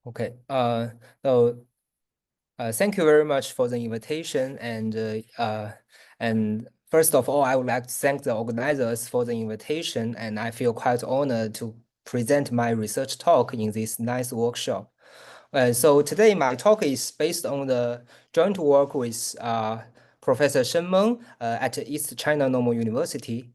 Okay. So thank you very much for the invitation, and first of all, I would like to thank the organizers for the invitation, and I feel quite honored to present my research talk in this nice workshop. So today my talk is based on the joint work with Professor Shen Meng at East China Normal University.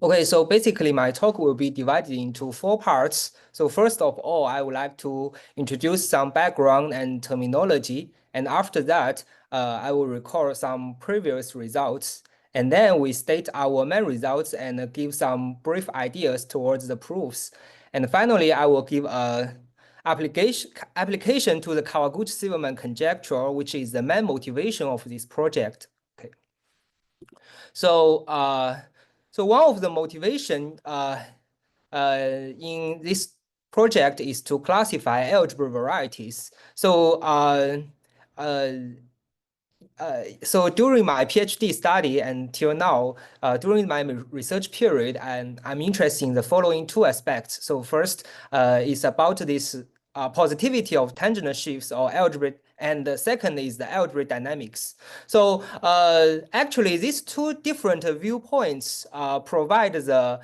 Okay, so basically my talk will be divided into 4 parts. So first of all, I would like to introduce some background and terminology. And after that, I will record some previous results. And then we state our main results and give some brief ideas towards the proofs. And finally, I will give a application to the Kawaguchi-Silverman conjecture, which is the main motivation of this project. Okay. So, so one of the motivation in this project is to classify algebra varieties. So during my PhD study until now, during my research period, I'm interested in the following 2 aspects. So first is about this positivity of tangent shifts or algebra, and the second is the algebra dynamics. So actually, these 2 different viewpoints provide the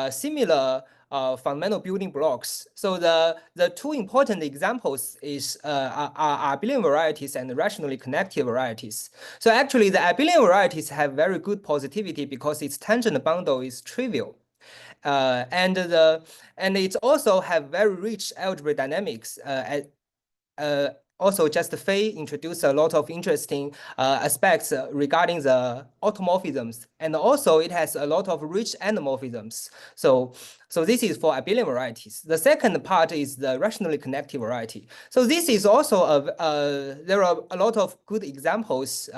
similar fundamental building blocks. So the 2 important examples are abelian varieties and rationally connected varieties. So actually, the abelian varieties have very good positivity because its tangent bundle is trivial. And it also have very rich algebra dynamics. Also, just Fei introduced a lot of interesting aspects regarding the automorphisms, and also it has a lot of rich endomorphisms. So this is for abelian varieties. The second part is the rationally connected variety. So this is also there are a lot of good examples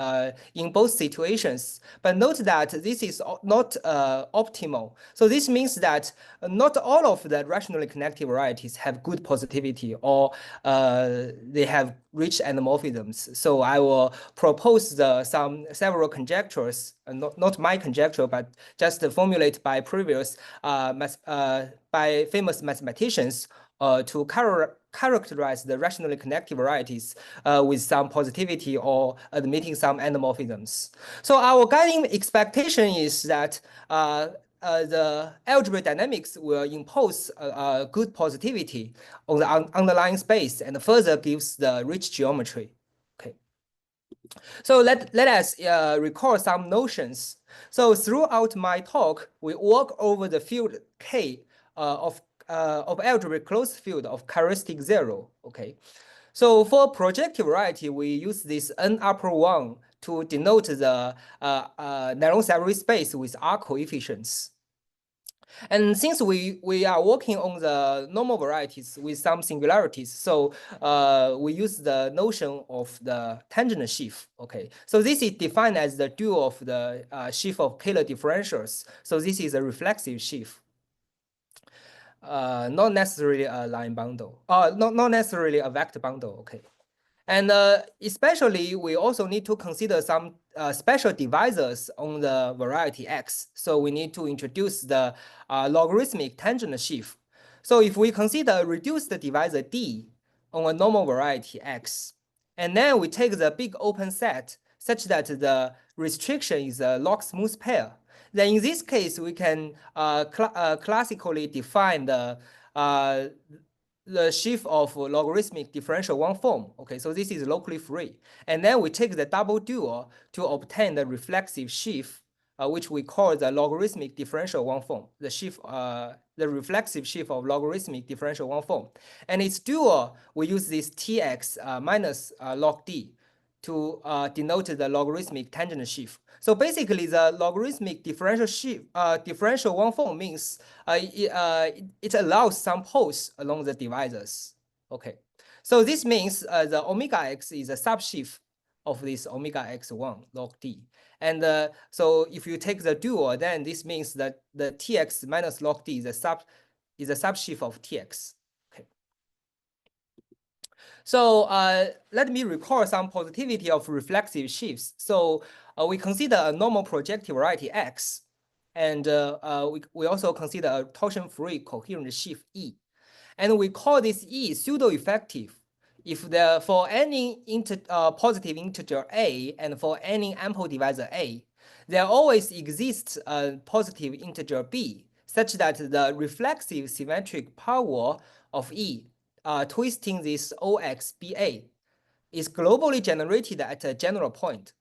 in both situations, but note that this is not optimal. So this means that not all of the rationally connected varieties have good positivity, or they have rich endomorphisms. So I will propose several conjectures, not my conjecture, but just formulated by previous by famous mathematicians to characterize the rationally connected varieties with some positivity or admitting some endomorphisms. So our guiding expectation is that the algebra dynamics will impose a good positivity on the underlying space and further gives the rich geometry. Okay. So let us recall some notions. So throughout my talk, we walk over the field K of algebraic closed field of characteristic 0. Okay. So for projective variety, we use this n upper 1 to denote the Néron-Savary space with R coefficients. And since we are working on the normal varieties with some singularities, so we use the notion of the tangent sheaf. Okay, so this is defined as the dual of the sheaf of Kähler differentials. So this is a reflexive sheaf. Not necessarily a line bundle, not necessarily a vector bundle. Okay. And especially, we also need to consider some special divisors on the variety X. So we need to introduce the logarithmic tangent sheaf. So if we consider a reduced divisor D on a normal variety X, and then we take the big open set such that the restriction is a log smooth pair, then in this case, we can classically define the sheaf of logarithmic differential 1 form. Okay, so this is locally free. And then we take the double dual to obtain the reflexive sheaf, which we call the logarithmic differential 1 form, the reflexive sheaf of logarithmic differential 1 form. And its dual, we use this Tx minus log D to denote the logarithmic tangent sheaf. So basically, the logarithmic differential sheaf, differential 1 form means it allows some poles along the divisors. Okay, so this means the omega x is a subsheaf of this omega x1 log D. And so if you take the dual, then this means that the Tx minus log D is a subsheaf of Tx. So let me recall some positivity of reflexive sheaves. So we consider a normal projective variety X, and we also consider a torsion-free coherent sheaf E. And we call this E pseudo-effective if for any positive integer A and for any ample divisor A, there always exists a positive integer B such that the reflexive symmetric power of E twisting this OXBA is globally generated at a general point.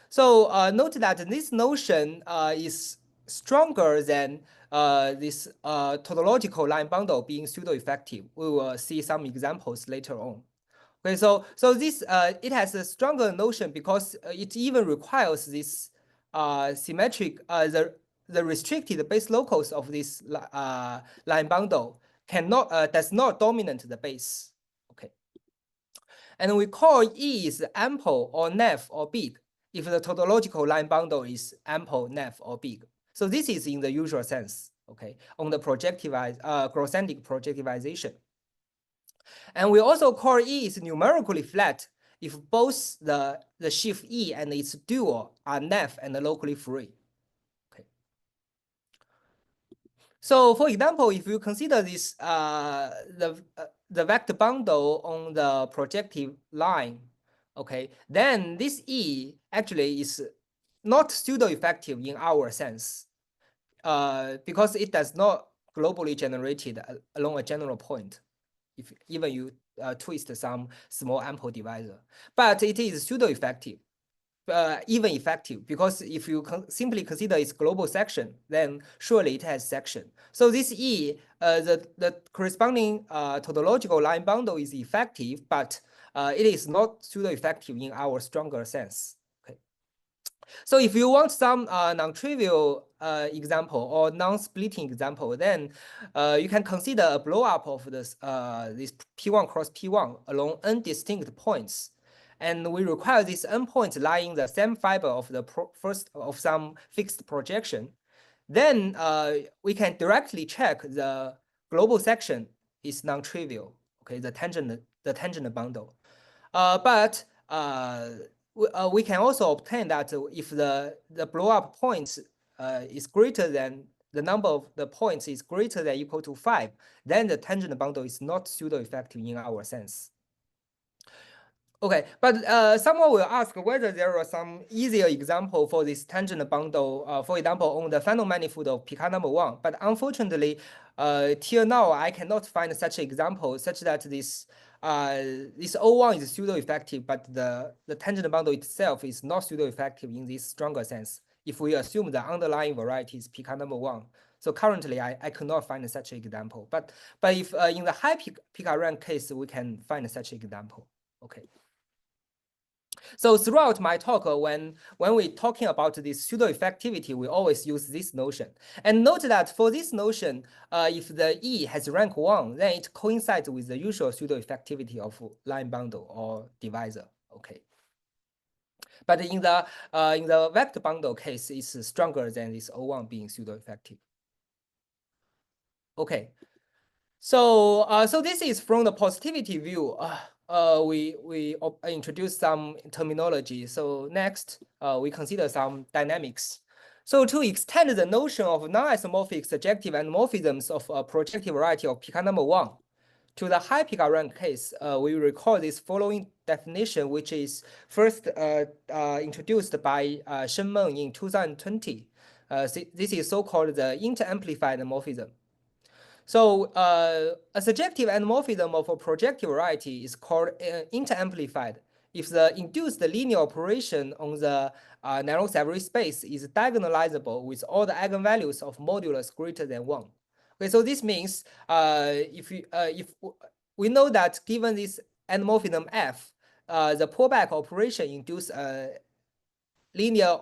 So note that this notion is stronger than this tautological line bundle being pseudo-effective. We will see some examples later on. Okay, so this it has a stronger notion because it even requires this symmetric the restricted base locals of this line bundle cannot does not dominate the base. Okay, and we call E is ample or naif or big if the tautological line bundle is ample, naif, or big. So this is in the usual sense. Okay, on the Grothendieck projectivization. And we also call E is numerically flat if both the sheaf E and its dual are naif and locally free. Okay. So for example, if you consider this the vector bundle on the projective line, okay, then this E actually is not pseudo-effective in our sense, because it does not globally generated along a general point. If even you twist some small ample divisor, but it is pseudo-effective, even effective, because if you simply consider its global section, then surely it has section. So this E, the corresponding tautological line bundle is effective, but it is not pseudo-effective in our stronger sense. So if you want some non-trivial example or non-splitting example, then you can consider a blow-up of this P1 cross P1 along n distinct points. And we require these n points lying in the same fiber of the first of some fixed projection. Then we can directly check the global section is non-trivial. Okay, the tangent bundle. But we can also obtain that if the blow-up points is greater than the number of the points is greater than equal to 5, then the tangent bundle is not pseudo-effective in our sense. Okay, but someone will ask whether there are some easier example for this tangent bundle, for example, on the final manifold of Picard number 1. But unfortunately, till now, I cannot find such an example such that this O1 is pseudo-effective, but the tangent bundle itself is not pseudo-effective in this stronger sense, if we assume the underlying variety is Picard number 1. So currently, I could not find such an example. But if in the high Picard rank case, we can find such an example. Okay. So throughout my talk, when we're talking about this pseudo-effectivity, we always use this notion. And note that for this notion, if the E has rank 1, then it coincides with the usual pseudo-effectivity of line bundle or divisor. Okay. But in the vector bundle case, it's stronger than this O1 being pseudo-effective. Okay. So this is from the positivity view. We introduced some terminology. So next, we consider some dynamics. So to extend the notion of non-isomorphic surjective anamorphisms of a projective variety of Picard number 1 to the high Picard rank case, we recall this following definition, which is first introduced by Shenmeng in 2020. This is so-called the inter-amplified morphism. So a surjective anamorphism of a projective variety is called interamplified if the induced linear operation on the narrow Savary space is diagonalizable with all the eigenvalues of modulus greater than 1. Okay, so this means if we know that given this anamorphism F, the pullback operation induces a linear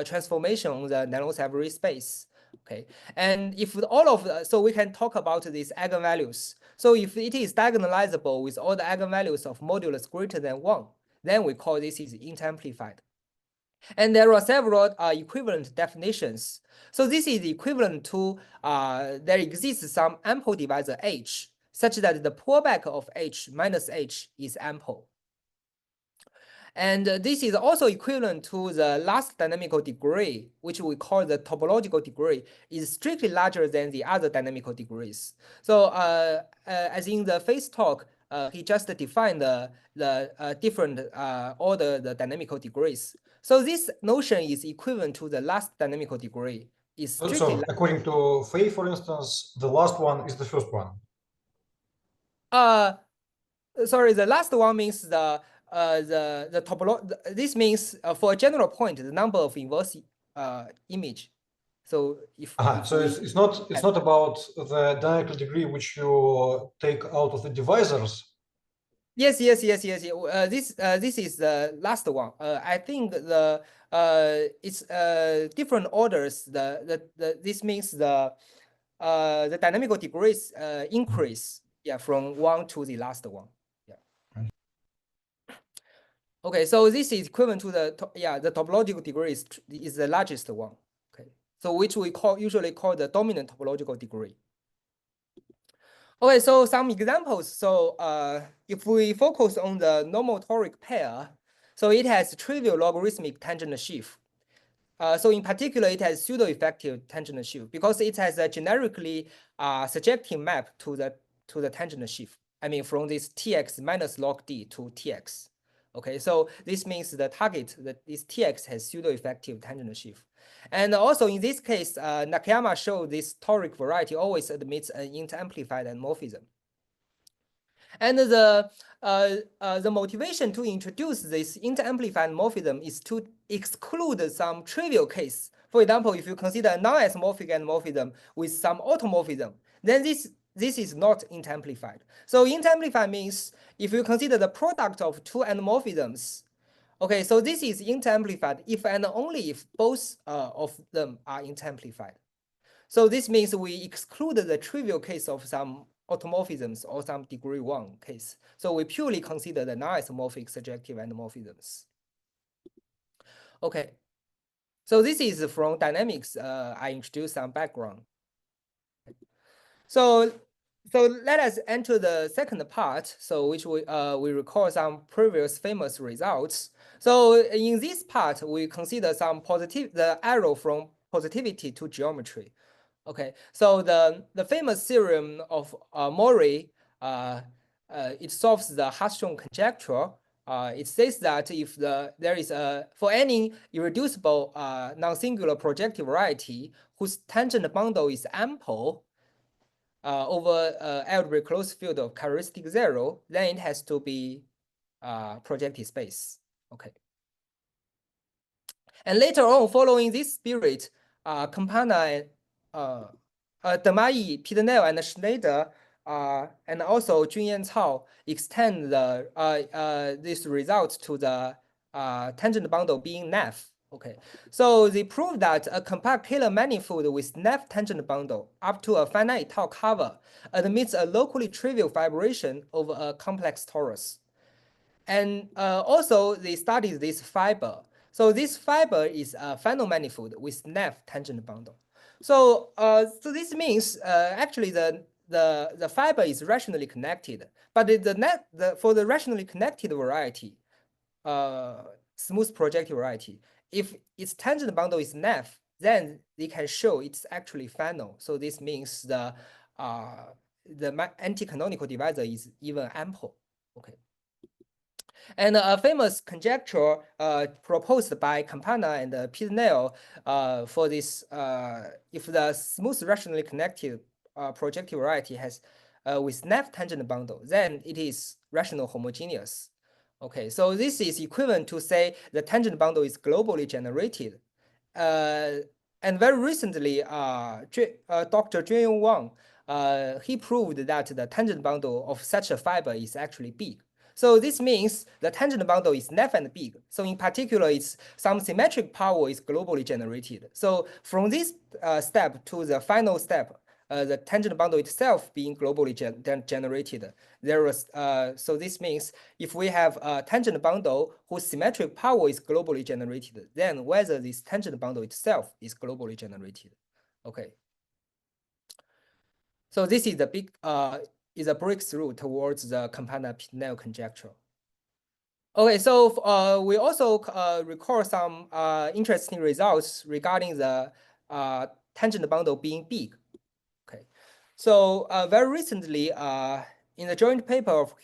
transformation on the narrow Savary space. Okay, and if all of so we can talk about these eigenvalues. So if it is diagonalizable with all the eigenvalues of modulus greater than 1, then we call this is interamplified. And there are several equivalent definitions. So this is equivalent to there exists some ample divisor H such that the pullback of H minus H is ample. And this is also equivalent to the last dynamical degree, which we call the topological degree, is strictly larger than the other dynamical degrees. So as in the phase talk, he just defined the different order the dynamical degrees. So this notion is equivalent to the last dynamical degree. Is strictly So according to Fei, for instance, the last one is the first one. Sorry, the last one means the topology. This means for a general point, the number of inverse image. So if So it's not about the dynamical degree which you take out of the divisors. Yes. This is the last one. I think it's different orders. This means the dynamical degrees increase. Yeah, from one to the last one. Yeah. Okay, so this is equivalent to the topological degree is the largest one. Okay, so which we usually call the dominant topological degree. Okay, so some examples. So if we focus on the normal toric pair, so it has trivial logarithmic tangent sheaf. So in particular, it has pseudo-effective tangent sheaf because it has a generically surjective map to the tangent sheaf. I mean, from this tx minus log d to tx. Okay, so this means the target that this tx has pseudo-effective tangent sheaf. And also in this case, Nakayama showed this toric variety always admits an interamplified morphism. And the motivation to introduce this interamplified morphism is to exclude some trivial case. For example, if you consider a non-isomorphic morphism with some automorphism, then this is not interamplified. So interamplified means if you consider the product of two endomorphisms, okay, so this is interamplified if and only if both of them are interamplified. So this means we exclude the trivial case of some automorphisms or some degree 1 case. So we purely consider the non-isomorphic surjective endomorphisms. Okay, so this is from dynamics. I introduced some background. So let us enter the second part, so which we recall some previous famous results. So in this part, we consider some the arrow from positivity to geometry. Okay, so the famous theorem of Mori, it solves the Hartshorne conjecture. It says that if there is for any irreducible non-singular projective variety whose tangent bundle is ample over algebraic closed field of characteristic 0, then it has to be projective space. Okay. And later on, following this spirit, Campana, Demai, Pitnell, and Schneider, and also Junyan Cao extend this result to the tangent bundle being NAF. Okay, so they prove that a compact Taylor manifold with NAF tangent bundle up to a finite tau cover admits a locally trivial vibration over a complex torus. And also they studied this fiber. So this fiber is a final manifold with NAF tangent bundle. So so this means actually the fiber is rationally connected, but for the rationally connected variety, smooth projective variety, if its tangent bundle is NAF, then they can show it's actually final. So this means the anti-canonical divisor is even ample. Okay. And a famous conjecture proposed by Campana and Pitnell for this, if the smooth rationally connected projective variety has with NAF tangent bundle, then it is rational homogeneous. Okay, so this is equivalent to say the tangent bundle is globally generated. And very recently, Dr. Junyong Wang, he proved that the tangent bundle of such a fiber is actually big. So this means the tangent bundle is NAF and big. So in particular, it's some symmetric power is globally generated. So from this step to the final step, the tangent bundle itself being globally generated, there was so this means if we have a tangent bundle whose symmetric power is globally generated, then whether this tangent bundle itself is globally generated. Okay. So this is the big is a breakthrough towards the Campana-Pitnell conjecture. Okay, so we also record some interesting results regarding the tangent bundle being big. Okay, so very recently, in the joint paper of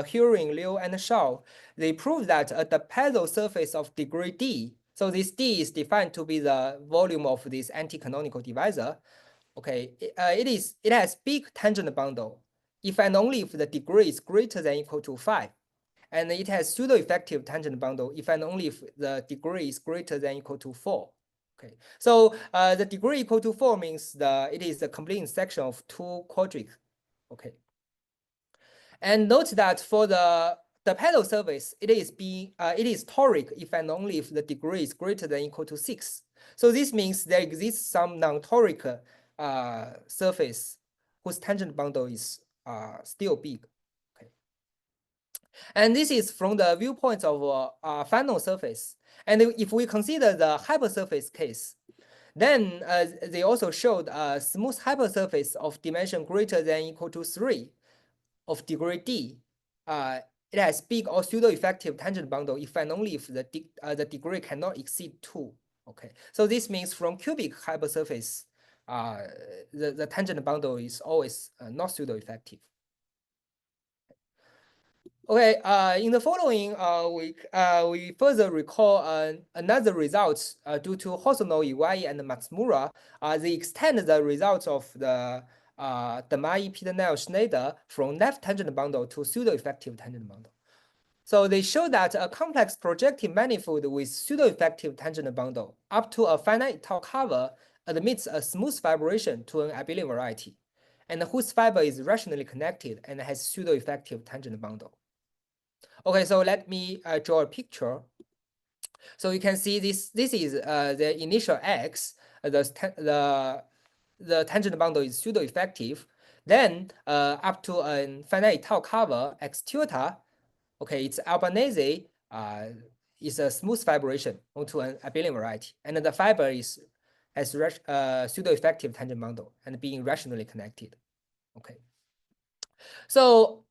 Huring, Liu, and Shao, they proved that at the Pezzo surface of degree D, so this D is defined to be the volume of this anti-canonical divisor. Okay, it has big tangent bundle if and only if the degree is greater than or equal to 5. And it has pseudo-effective tangent bundle if and only if the degree is greater than or equal to 4. Okay, so the degree equal to 4 means it is a complete intersection of two quadrics. Okay, and note that for the pedal surface, it is toric if and only if the degree is greater than or equal to 6. So this means there exists some non-toric surface whose tangent bundle is still big. And this is from the viewpoint of final surface. And if we consider the hypersurface case, then they also showed a smooth hypersurface of dimension greater than or equal to 3 of degree D. It has big or pseudo-effective tangent bundle if and only if the degree cannot exceed 2. Okay, so this means from cubic hypersurface, the tangent bundle is always not pseudo-effective. Okay, in the following, we further recall another result due to Hosono, Iwai, and Matsumura. They extend the results of the Damai, Pitnell, Schneider from left tangent bundle to pseudo-effective tangent bundle. So they show that a complex projective manifold with pseudo-effective tangent bundle up to a finite tau cover admits a smooth vibration to an abelian variety, and whose fiber is rationally connected and has pseudo-effective tangent bundle. Okay, so let me draw a picture. So you can see this is the initial X, the tangent bundle is pseudo-effective. Then up to a finite tau cover, X tilde, okay, it's Albanese, is a smooth vibration onto an abelian variety. And the fiber has pseudo-effective tangent bundle and being rationally connected. Okay. So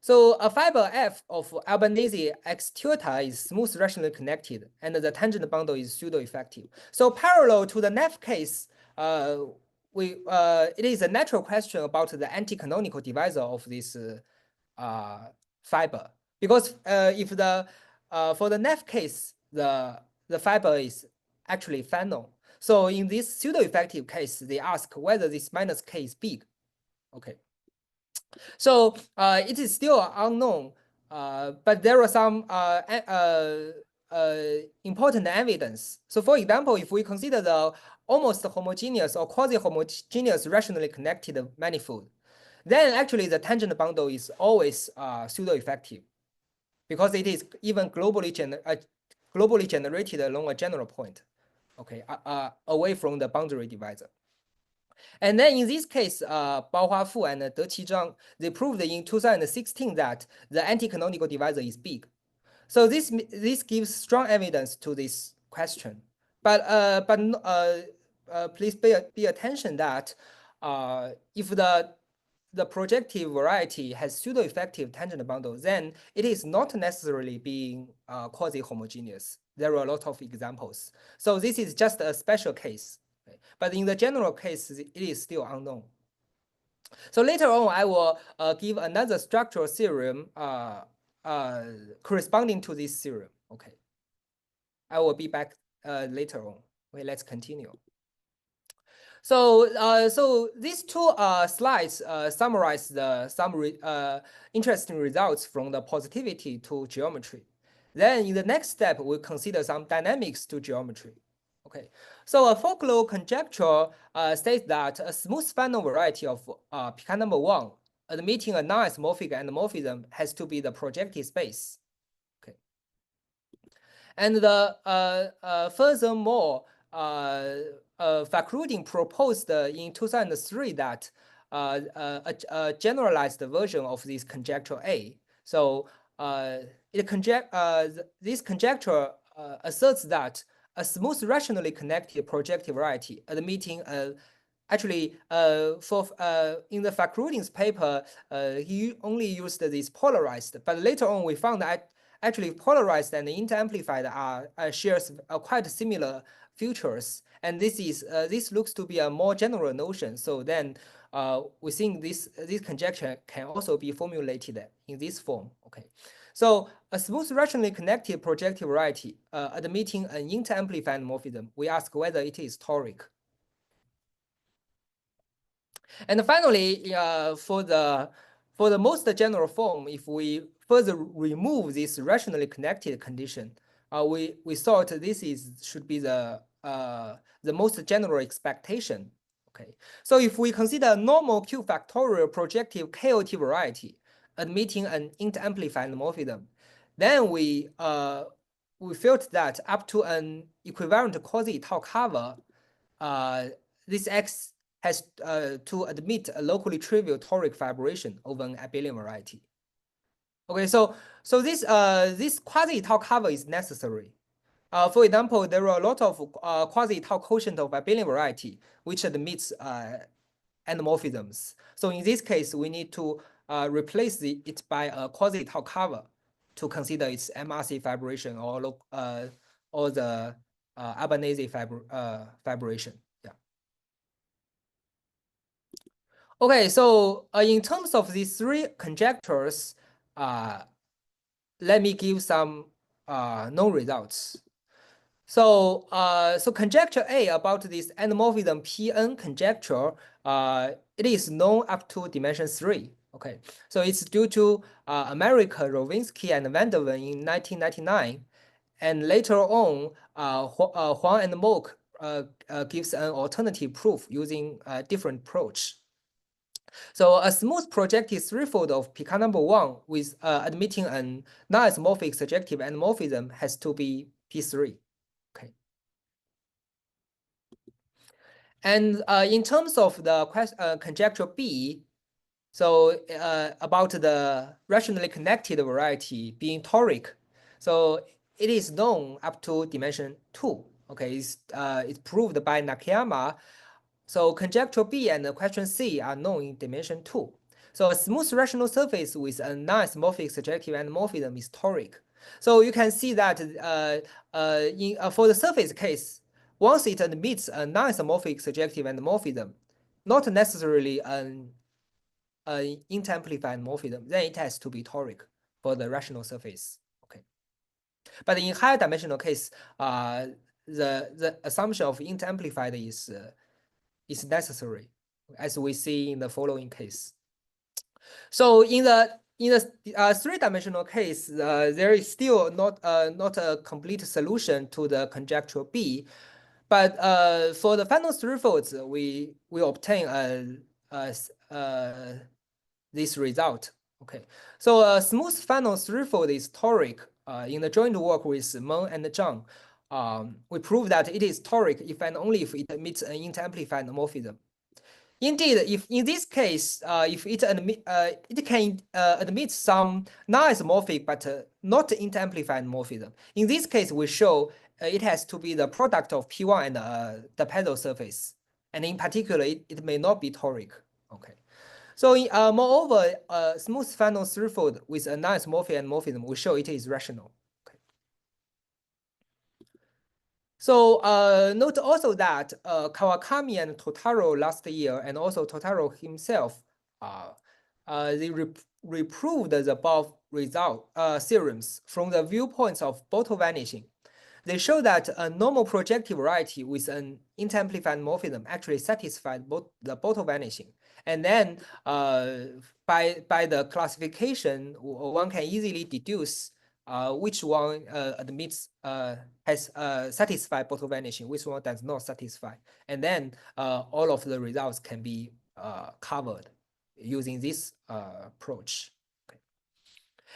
so a fiber F of Albanese X tilde is smooth rationally connected, and the tangent bundle is pseudo-effective. So parallel to the NEF case, it is a natural question about the anti-canonical divisor of this fiber, because if for the NEF case the fiber is actually final. So in this pseudo-effective case, they ask whether this minus k is big. Okay. So it is still unknown, but there are some important evidence. So for example, if we consider the almost homogeneous or quasi-homogeneous rationally connected manifold, then actually the tangent bundle is always pseudo-effective because it is even globally generated along a general point, okay, away from the boundary divisor. And then in this case, Bao Huafu and De Qizhang, they proved in 2016 that the anti-canonical divisor is big. So this gives strong evidence to this question. But please pay attention that if the projective variety has pseudo-effective tangent bundle, then it is not necessarily being quasi-homogeneous. There are a lot of examples. So this is just a special case. But in the general case, it is still unknown. So later on, I will give another structural theorem corresponding to this theorem. Okay. I will be back later on. Okay, let's continue. So so these two slides summarize some interesting results from the positivity to geometry. Then in the next step, we'll consider some dynamics to geometry. Okay, so a folklore conjecture states that a smooth final variety of Picard number 1 admitting a non-isomorphic endomorphism has to be the projective space. Okay, and furthermore, Fakrudin proposed in 2003 that a generalized version of this conjecture A. So this conjecture asserts that a smooth rationally connected projective variety admitting a actually, in the Fakhruddin's paper, he only used this polarized, but later on we found that actually polarized and interamplified shares quite similar features, and this looks to be a more general notion. So then, we think this conjecture can also be formulated in this form. Okay, so a smooth rationally connected projective variety admitting an interamplified morphism, we ask whether it is toric. And finally, for the most general form, if we further remove this rationally connected condition, we thought this should be the most general expectation. Okay, so if we consider a normal Q factorial projective KOT variety admitting an interamplified morphism, then we felt that up to an equivalent quasi-tau cover, this X has to admit a locally trivial toric fibration over an abelian variety. Okay, so this quasi-tau cover is necessary. For example, there are a lot of quasi-tau quotient of abelian variety which admits endomorphisms. So in this case, we need to replace it by a quasi-tau cover to consider its MRC fibration or the Albanese fibration. Yeah. Okay, so in terms of these three conjectures, let me give some known results. So, so conjecture A about this endomorphism Pn conjecture, it is known up to dimension 3. Okay, so it's due to America, Rowinsky, and Van der Ven in 1999. And later on, Huang and Mock gives an alternative proof using a different approach. So a smooth projective threefold of Picard number 1 with admitting an non-isomorphic surjective endomorphism has to be P3. Okay. And in terms of the conjecture B, so about the rationally connected variety being toric, so it is known up to dimension 2. Okay, it's proved by Nakayama. So conjecture B and question C are known in dimension 2. So a smooth rational surface with a non-isomorphic surjective endomorphism is toric. So you can see that for the surface case, once it admits a non-isomorphic surjective endomorphism, not necessarily an interamplified morphism, then it has to be toric for the rational surface. Okay, but in higher dimensional case, the assumption of interamplified is necessary, as we see in the following case. So in the three-dimensional case, there is still not a complete solution to the conjecture B, but for the final threefolds, we obtain this result. Okay, so a smooth final threefold is toric. In the joint work with Meng and Zhang, we prove that it is toric if and only if it admits an interamplified morphism. Indeed, if in this case, if it can admit some non-isomorphic but not interamplified morphism. In this case, we show it has to be the product of P1 and the pedal surface, and in particular, it may not be toric. Okay. So moreover, smooth final threefold with a non-isomorphic morphism, we show it is rational. So note also that Kawakami and Totaro last year, and also Totaro himself, they reproved the above result theorems from the viewpoints of bottle vanishing. They show that a normal projective variety with an interamplified morphism actually satisfied both the bottle vanishing. And then by the classification, one can easily deduce which one admits has satisfied bottle vanishing, which one does not satisfy, and then all of the results can be covered using this approach. Okay.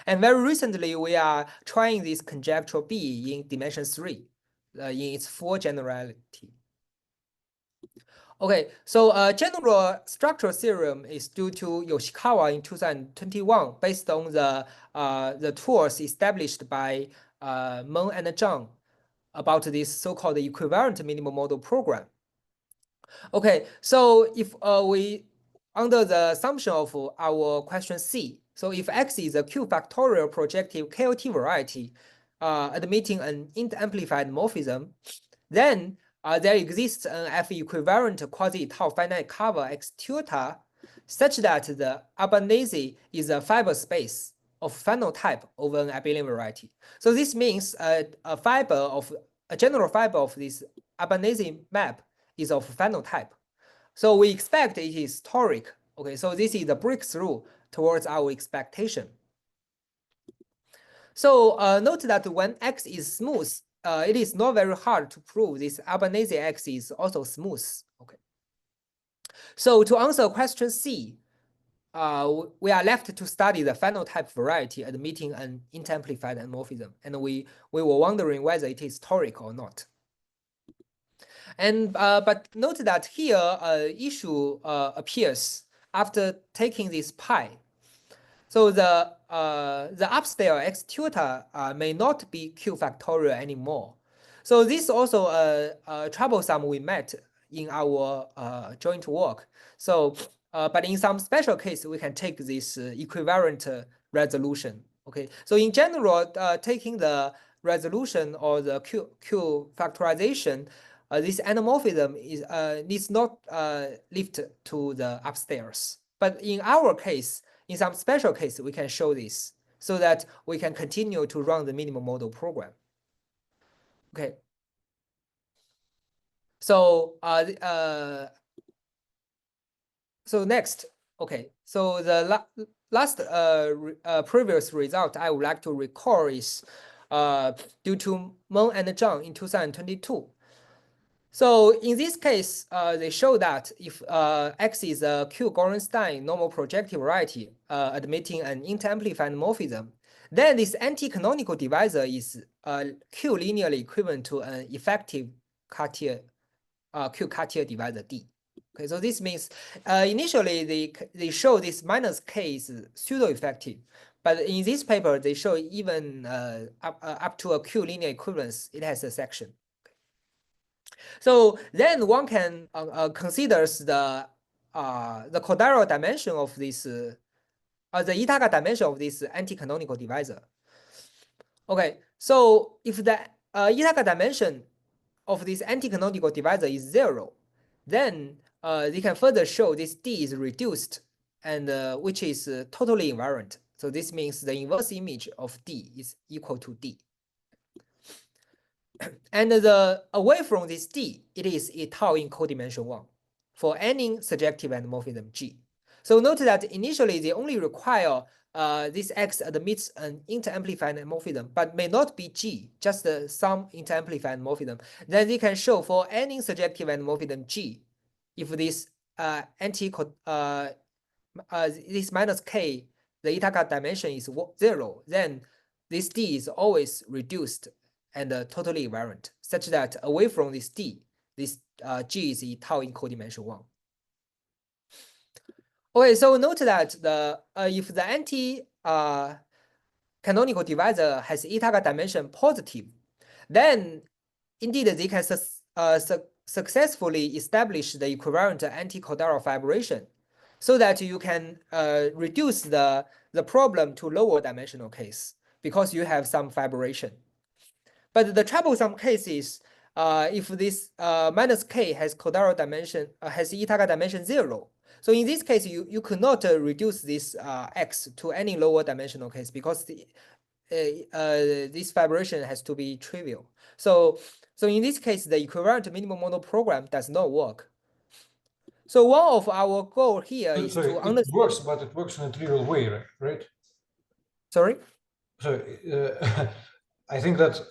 And very recently, we are trying this conjecture B in dimension 3 in its full generality. Okay, so general structural theorem is due to Yoshikawa in 2021, based on the tools established by Meng and Zhang about this so-called equivalent minimal model program. Okay, so if we under the assumption of our question C, so if X is a Q factorial projective KLT variety admitting an inter-amplified morphism, then there exists an F equivalent quasi-tau finite cover X tilde such that the Albanese is a fiber space of phenotype over an abelian variety. So this means a general fiber of this Albanese map is of phenotype. So we expect it is toric. Okay, so this is the breakthrough towards our expectation. So note that when X is smooth, it is not very hard to prove this Albanese X is also smooth. Okay. So to answer question C, we are left to study the phenotype variety admitting an inter-amplified morphism, and we were wondering whether it is toric or not. And but note that here issue appears after taking this pi. So the upstairs X tilde may not be Q factorial anymore. So this also troublesome we met in our joint work. So but in some special case we can take this equivalent resolution. Okay. So in general, taking the resolution or the Q factorization, this anamorphism is needs not lift to the upstairs. But in our case, in some special case, we can show this so that we can continue to run the minimal model program. Okay. So so next, okay. So the last previous result I would like to recall is due to Meng and Zhang in 2022. So in this case, they show that if X is a Q-Gorenstein normal projective variety admitting an inter-amplified morphism, then this anti-canonical divisor is Q linearly equivalent to an effective Cartier Q Cartier divisor D. Okay, so this means initially they show this minus K is pseudo-effective, but in this paper they show even up to a Q linear equivalence, it has a section. So then one can consider the Cordero dimension of this, the Ithaka dimension of this anti-canonical divisor. Okay, so if the Ithaka dimension of this anti-canonical divisor is 0, then they can further show this D is reduced and which is totally invariant. So this means the inverse image of D is equal to D. And away from this D, it is a tau in codimension 1 for any surjective endomorphism G. So note that initially they only require this X admits an inter-amplified morphism, but may not be G, just some inter-amplified morphism. Then they can show for any surjective endomorphism G, if this this minus K, the Ithaka dimension is 0, then this D is always reduced and totally invariant, such that away from this D, this G is a tau in codimension 1. Okay, so note that if the anti-canonical divisor has Ithaka dimension positive, then indeed they can successfully establish the equivalent anti-Cordero fibration, so that you can reduce the problem to lower dimensional case because you have some fibration. But the troublesome case is if this minus K has Cordero dimension, has Ithaka dimension 0. So in this case, you could not reduce this X to any lower dimensional case because this fibration has to be trivial. So in this case, the equivalent minimal model program does not work. So one of our goal here is to understand. It works, but it works in a trivial way, right? Sorry? So I think that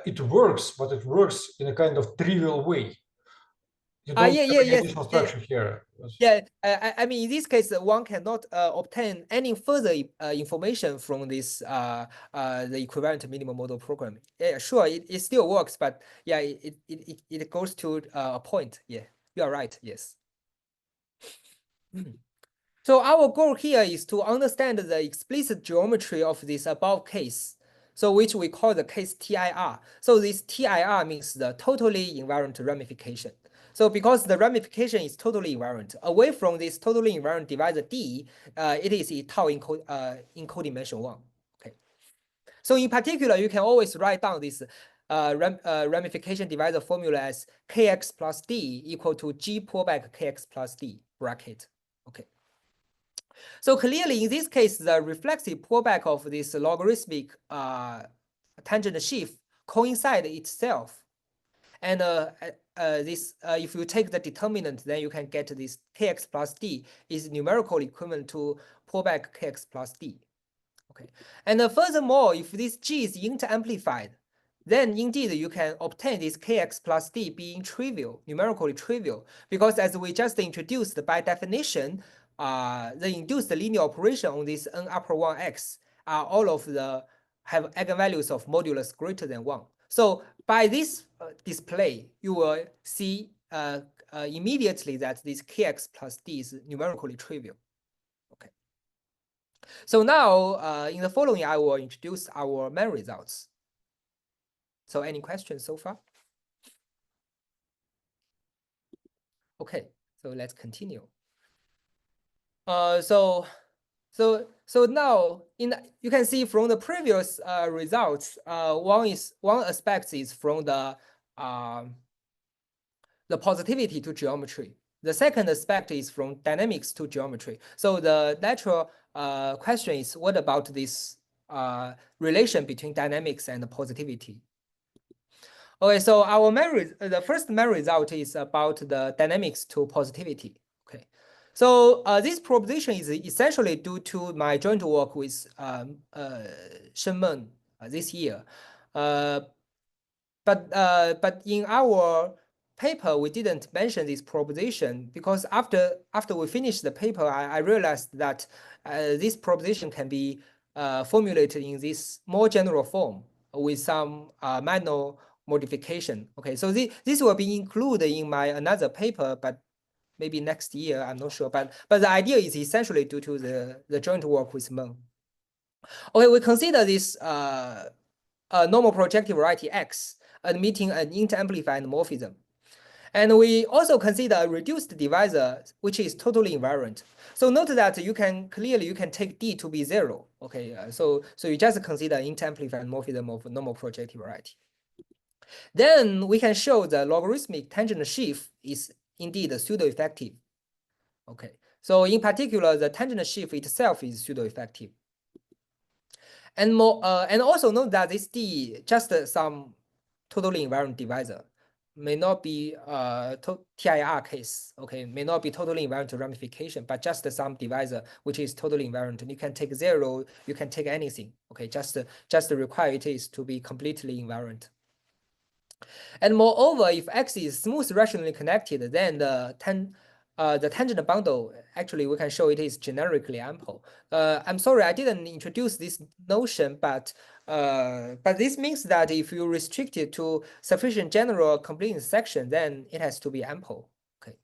it works, but it works in a kind of trivial way. You don't have any additional structure here. Yeah, I mean, in this case, one cannot obtain any further information from this the equivalent minimal model program. Yeah, sure, it still works, but yeah, it goes to a point. Yeah, you are right. Yes. So our goal here is to understand the explicit geometry of this above case, so which we call the case TIR. So this TIR means the totally invariant ramification. So because the ramification is totally invariant, away from this totally invariant divisor D, it is a tau in codimension 1. Okay. So in particular, you can always write down this ramification divisor formula as kx plus d equal to g pullback kx plus d bracket. Okay. So clearly, in this case, the reflexive pullback of this logarithmic tangent shift coincide itself. And if you take the determinant, then you can get this kx plus d is numerically equivalent to pullback kx plus d. Okay. And furthermore, if this g is inter-amplified, then indeed you can obtain this kx plus d being trivial, numerically trivial, because as we just introduced, by definition, the induced linear operation on this n upper 1x are all of the have eigenvalues of modulus greater than 1. So by this display, you will see immediately that this kx plus d is numerically trivial. Okay. So now, in the following, I will introduce our main results. So any questions so far? Okay, so let's continue. So now you can see from the previous results, one aspect is from the positivity to geometry. The second aspect is from dynamics to geometry. So the natural question is, what about this relation between dynamics and positivity? Okay, so the first main result is about the dynamics to positivity. Okay, so this proposition is essentially due to my joint work with Shenmen this year. But in our paper, we didn't mention this proposition because after we finished the paper, I realized that this proposition can be formulated in this more general form with some minor modification. Okay, so this will be included in my another paper, but maybe next year, I'm not sure. But the idea is essentially due to the joint work with Meng. Okay, we consider this normal projective variety X admitting an inter-amplified morphism. And we also consider a reduced divisor, which is totally invariant. So note that you can take D to be 0. Okay, so you just consider inter-amplified morphism of normal projective variety. Then we can show the logarithmic tangent shift is indeed pseudo-effective. Okay, so in particular, the tangent shift itself is pseudo-effective. And also note that this D just some totally invariant divisor may not be TIR case. Okay, may not be totally invariant ramification, but just some divisor which is totally invariant. You can take 0, you can take anything. Okay, just require it is to be completely invariant. And moreover, if X is smooth rationally connected, then the tangent bundle, actually, we can show it is generically ample. I'm sorry, I didn't introduce this notion, but this means that if you restrict it to sufficient general complete intersection, then it has to be ample. Okay.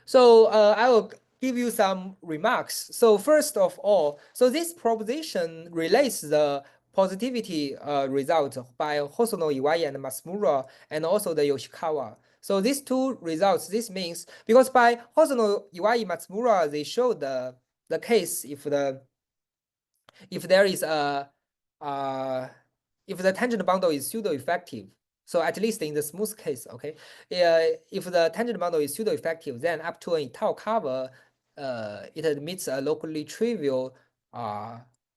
So I will give you some remarks. So first of all, so this proposition relates the positivity result by Hosono, Iwai, and Matsumura, and also the Yoshikawa. So these two results, this means because by Hosono, Iwai, Matsumura, they show the case if there is if the tangent bundle is pseudo-effective. So at least in the smooth case, okay, if the tangent bundle is pseudo-effective, then up to a tau cover, it admits a locally trivial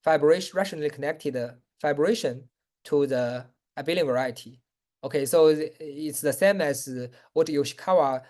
fibration, rationally connected fibration to the abelian variety. Okay, so it's the same as what Yoshikawa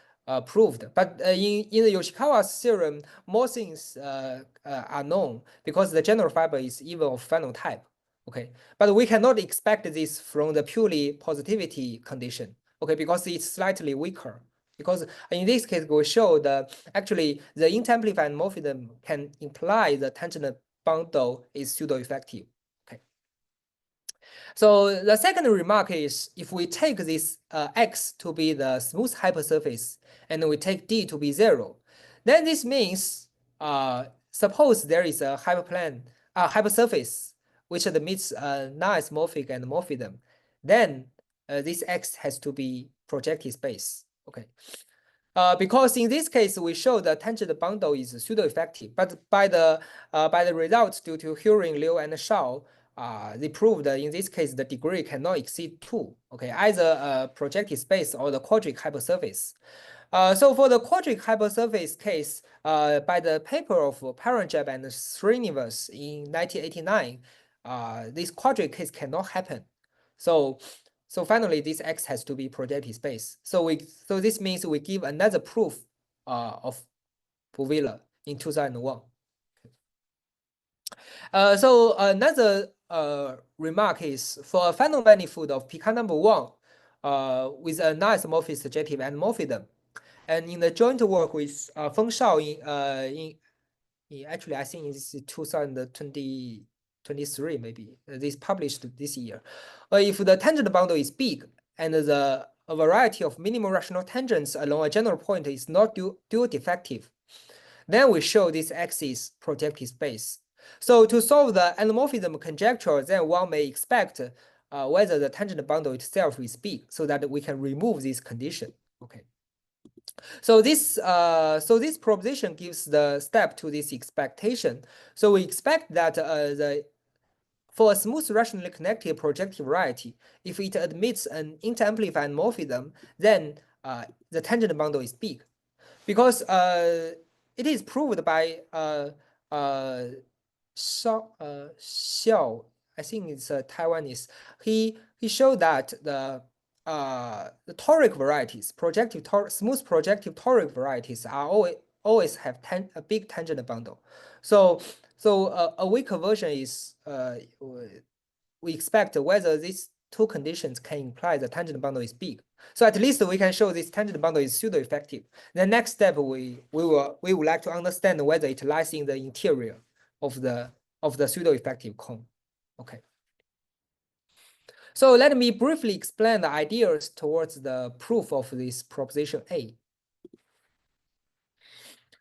proved. But in the Yoshikawa's theorem, more things are known because the general fiber is even of final type. Okay, but we cannot expect this from the purely positivity condition. Okay, because it's slightly weaker. Because in this case, we show that actually the inter-amplified morphism can imply the tangent bundle is pseudo-effective. Okay. So the second remark is if we take this X to be the smooth hypersurface and we take D to be 0, then this means suppose there is a hypersurface which admits non-isomorphic and morphism, then this X has to be projective space. Okay. Because in this case, we show the tangent bundle is pseudo-effective, but by the results due to Huring, Liu, and Shao, they proved that in this case the degree cannot exceed 2. Okay, either a projective space or the quadric hypersurface. So for the quadric hypersurface case, by the paper of Paranjab and Srinivas in 1989, this quadric case cannot happen. So finally, this X has to be projective space. So this means we give another proof of Puvilla in 2001. So another remark is for a final manifold of Picard number 1 with a non-isomorphic surjective anamorphism, and in the joint work with Feng Shao actually I think it's 2023 maybe, this published this year. If the tangent bundle is big and a variety of minimal rational tangents along a general point is not dual defective, then we show this X is projective space. So to solve the anamorphism conjecture, then one may expect whether the tangent bundle itself is big, so that we can remove this condition. Okay. So this proposition gives the step to this expectation. So we expect that for a smooth rationally connected projective variety, if it admits an interamplified morphism, then the tangent bundle is big, because it is proved by Xiao, I think it's Taiwanese. He showed that the toric varieties, smooth projective toric varieties are always have a big tangent bundle. So a weaker version is we expect whether these two conditions can imply the tangent bundle is big. So at least we can show this tangent bundle is pseudo-effective. The next step we would like to understand whether it lies in the interior of the pseudo-effective cone. Okay. So let me briefly explain the ideas towards the proof of this proposition A.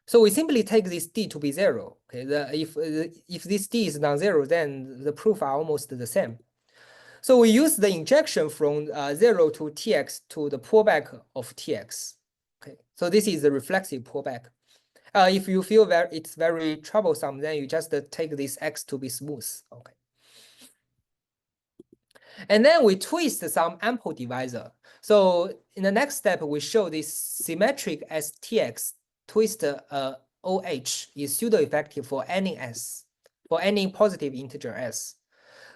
So we simply take this D to be 0. Okay, if this D is non-zero, then the proof are almost the same. So we use the injection from 0 to Tx to the pullback of Tx. Okay, so this is the reflexive pullback. If you feel that it's very troublesome, then you just take this X to be smooth. Okay. And then we twist some ample divisor. So in the next step, we show this symmetric STX twist OH is pseudo-effective for any S, for any positive integer S.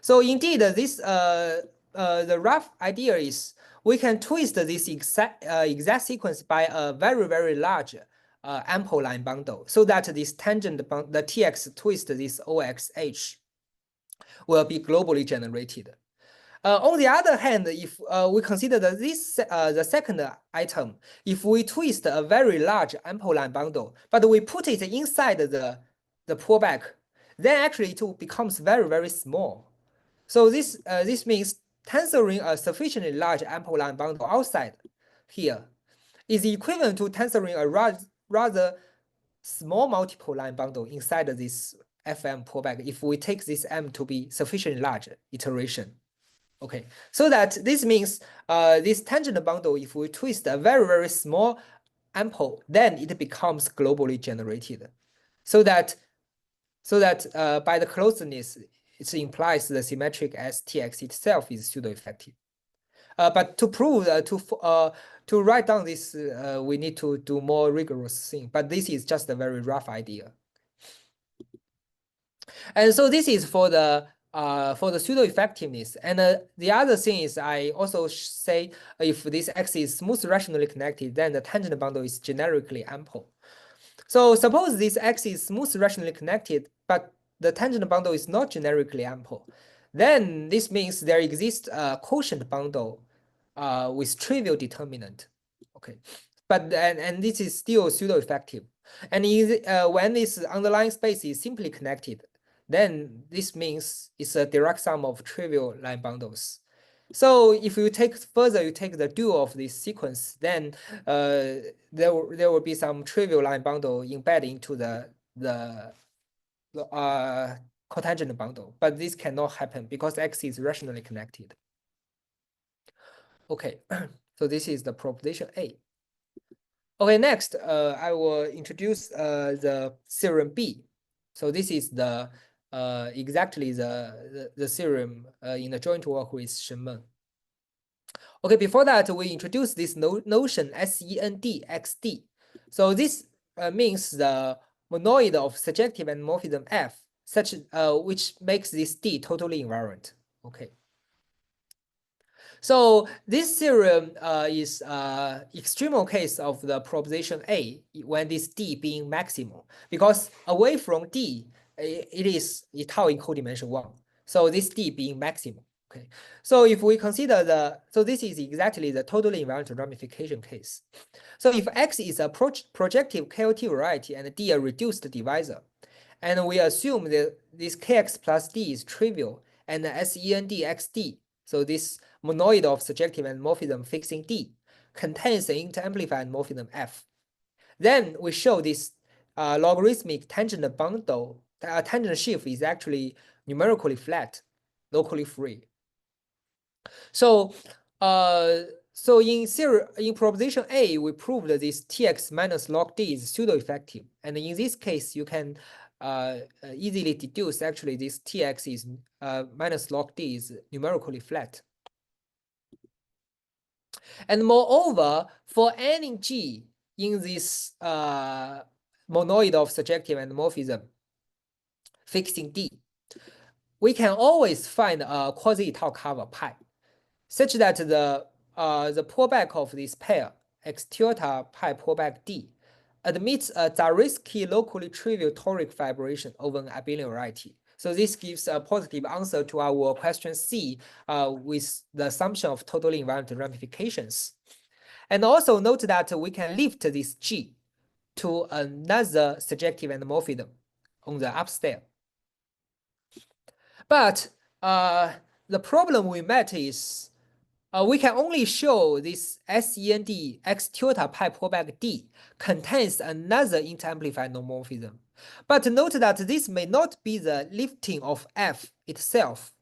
So indeed, this the rough idea is we can twist this exact sequence by a very, very large ample line bundle, so that this tangent the Tx twist this OXH will be globally generated. On the other hand, if we consider that this the second item, if we twist a very large ample line bundle, but we put it inside the pullback, then actually it becomes very, very small. So this means tensoring a sufficiently large ample line bundle outside here is equivalent to tensoring a rather small multiple line bundle inside this FM pullback if we take this M to be sufficiently large iteration. Okay, so that this means this tangent bundle, if we twist a very, very small ample, then it becomes globally generated. So that by the closeness, it implies the symmetric STX itself is pseudo-effective. But to prove to write down this, we need to do more rigorous thing. But this is just a very rough idea. And so this is for the pseudo-effectiveness. And the other thing is I also say if this X is smooth rationally connected, then the tangent bundle is generically ample. So suppose this X is smooth rationally connected, but the tangent bundle is not generically ample. Then this means there exists a quotient bundle with trivial determinant. Okay, but and this is still pseudo-effective. And when this underlying space is simply connected, then this means it's a direct sum of trivial line bundles. So if you take further, you take the dual of this sequence, then there will be some trivial line bundle embedded into the cotangent bundle, but this cannot happen because X is rationally connected. Okay, So this is the proposition A. Okay, next, I will introduce the theorem B. So this is the exactly the theorem in the joint work with Shenmeng. Okay, before that, we introduce this notion SEND-XD. So this means the monoid of surjective endomorphism F, such which makes this D totally invariant. Okay. So this theorem is extremal case of the proposition A when this D being maximal, because away from D, it is tau in codimension 1. So this D being maximal. Okay. So if we consider so this is exactly the totally invariant ramification case. So if X is a projective KLT variety and D a reduced divisor, and we assume that this Kx plus D is trivial and SEND-XD, so this monoid of surjective endomorphism fixing D contains the inter-amplified endomorphism F. Then we show this logarithmic tangent bundle, tangent shift is actually numerically flat, locally free. So, in proposition A, we proved that this Tx minus log D is pseudo-effective, and in this case, you can easily deduce actually this Tx is minus log D is numerically flat. And moreover, for any G in this monoid of surjective endomorphism fixing D, we can always find a quasi-tau cover pi, such that the pullback of this pair x tilde pi pullback D admits a Zariski locally trivial toric fibration over an abelian variety. So this gives a positive answer to our question C with the assumption of totally invariant ramifications. And also note that we can lift this G to another surjective endomorphism on the upstairs. But the problem we met is we can only show this SEND x tilde pi pullback D contains another inter-amplified nomorphism. But note that this may not be the lifting of F itself.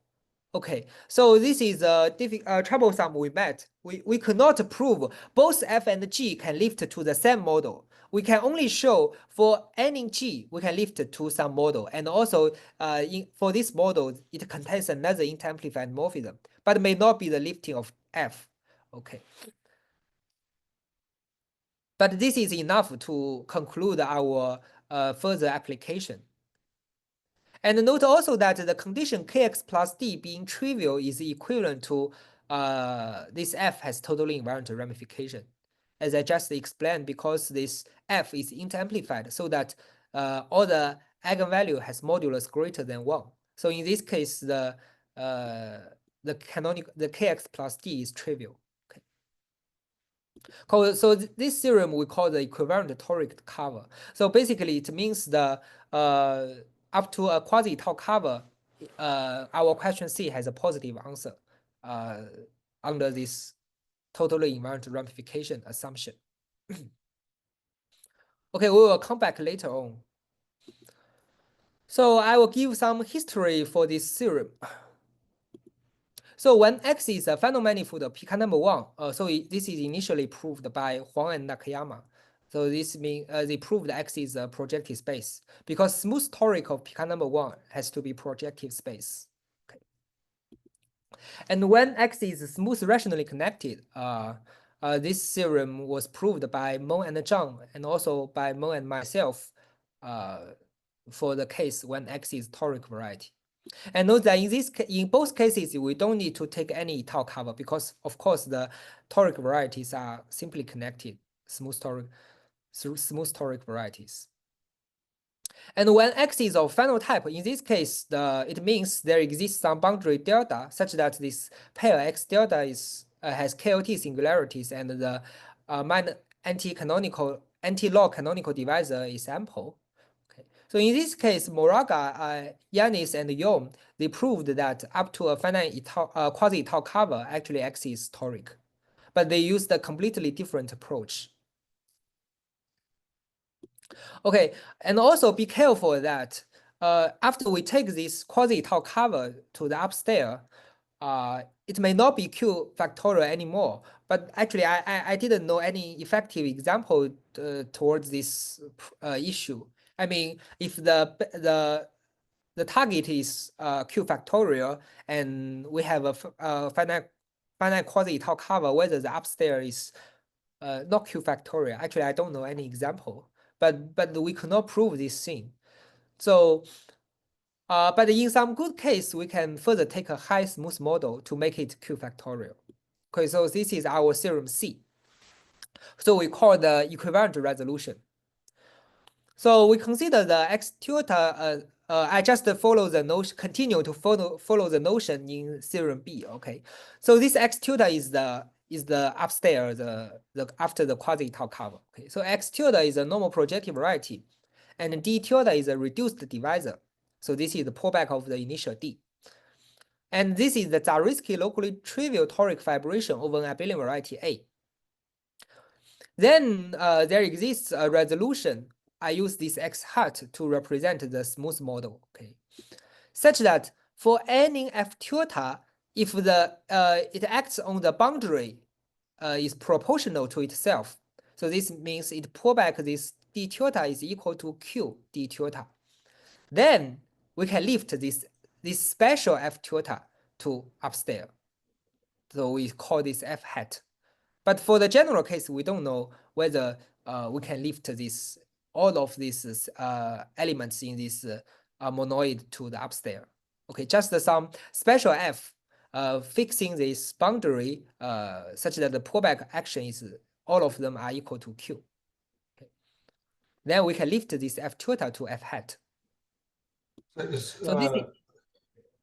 Okay, so this is a troublesome we met. We could not prove both F and G can lift to the same model. We can only show for any G, we can lift to some model. And also for this model, it contains another inter-amplified morphism, but may not be the lifting of F. Okay. But this is enough to conclude our further application. And note also that the condition Kx plus D being trivial is equivalent to this F has totally invariant ramification. As I just explained, because this F is inter-amplified so that all the eigenvalue has modulus greater than 1. So in this case, the Kx plus D is trivial. Okay. So this theorem we call the equivalent toric cover. So basically it means the up to a quasi-tau cover, our question C has a positive answer under this totally invariant ramification assumption. Okay, we will come back later on. So I will give some history for this theorem. So when X is a final manifold of pk number 1, this is initially proved by Huang and Nakayama. So this means they proved X is a projective space because smooth toric of pk number 1 has to be projective space. Okay. And when X is smooth rationally connected, this theorem was proved by Meng and Zhang and also by Meng and myself for the case when X is toric variety. And note that in both cases, we don't need to take any tau cover because, of course, the toric varieties are simply connected, smooth toric varieties. And when X is of final type, in this case, it means there exists some boundary delta such that this pair X delta has KLT singularities and the anti-log canonical divisor is ample. So in this case, Moraga, Yanis, and Yom, they proved that up to a finite quasi-tau cover, actually X is toric. But they used a completely different approach. Okay, and also be careful that after we take this quasi-tau cover to the upstairs, it may not be Q factorial anymore, but actually I didn't know any effective example towards this issue. I mean, if the target is Q factorial and we have a finite quasi-tau cover, whether the upstairs is not Q factorial. Actually, I don't know any example, but we cannot prove this thing. So, but in some good case, we can further take a high smooth model to make it Q factorial. Okay, so this is our theorem C. So we call the equivalent resolution. So we consider the X tilde. I just follow the notion, continue to follow the notion in theorem B. Okay, so this X tilde is the upstairs, the after the quasi-tau cover. Okay, so X tilde is a normal projective variety, and D tilde is a reduced divisor. So this is the pullback of the initial D. And this is the Zariski locally trivial toric vibration over an abelian variety A. Then there exists a resolution. I use this X hat to represent the smooth model, okay, such that for any F tilde, if the it acts on the boundary is proportional to itself. So this means it pull back this D tilde is equal to Q D tilde. Then we can lift this special F tilde to upstairs. So we call this F hat. But for the general case, we don't know whether we can lift all of these elements in this monoid to the upstairs. Okay, just some special F fixing this boundary such that the pullback action is all of them are equal to Q. Okay. Then we can lift this F tilde to F hat. So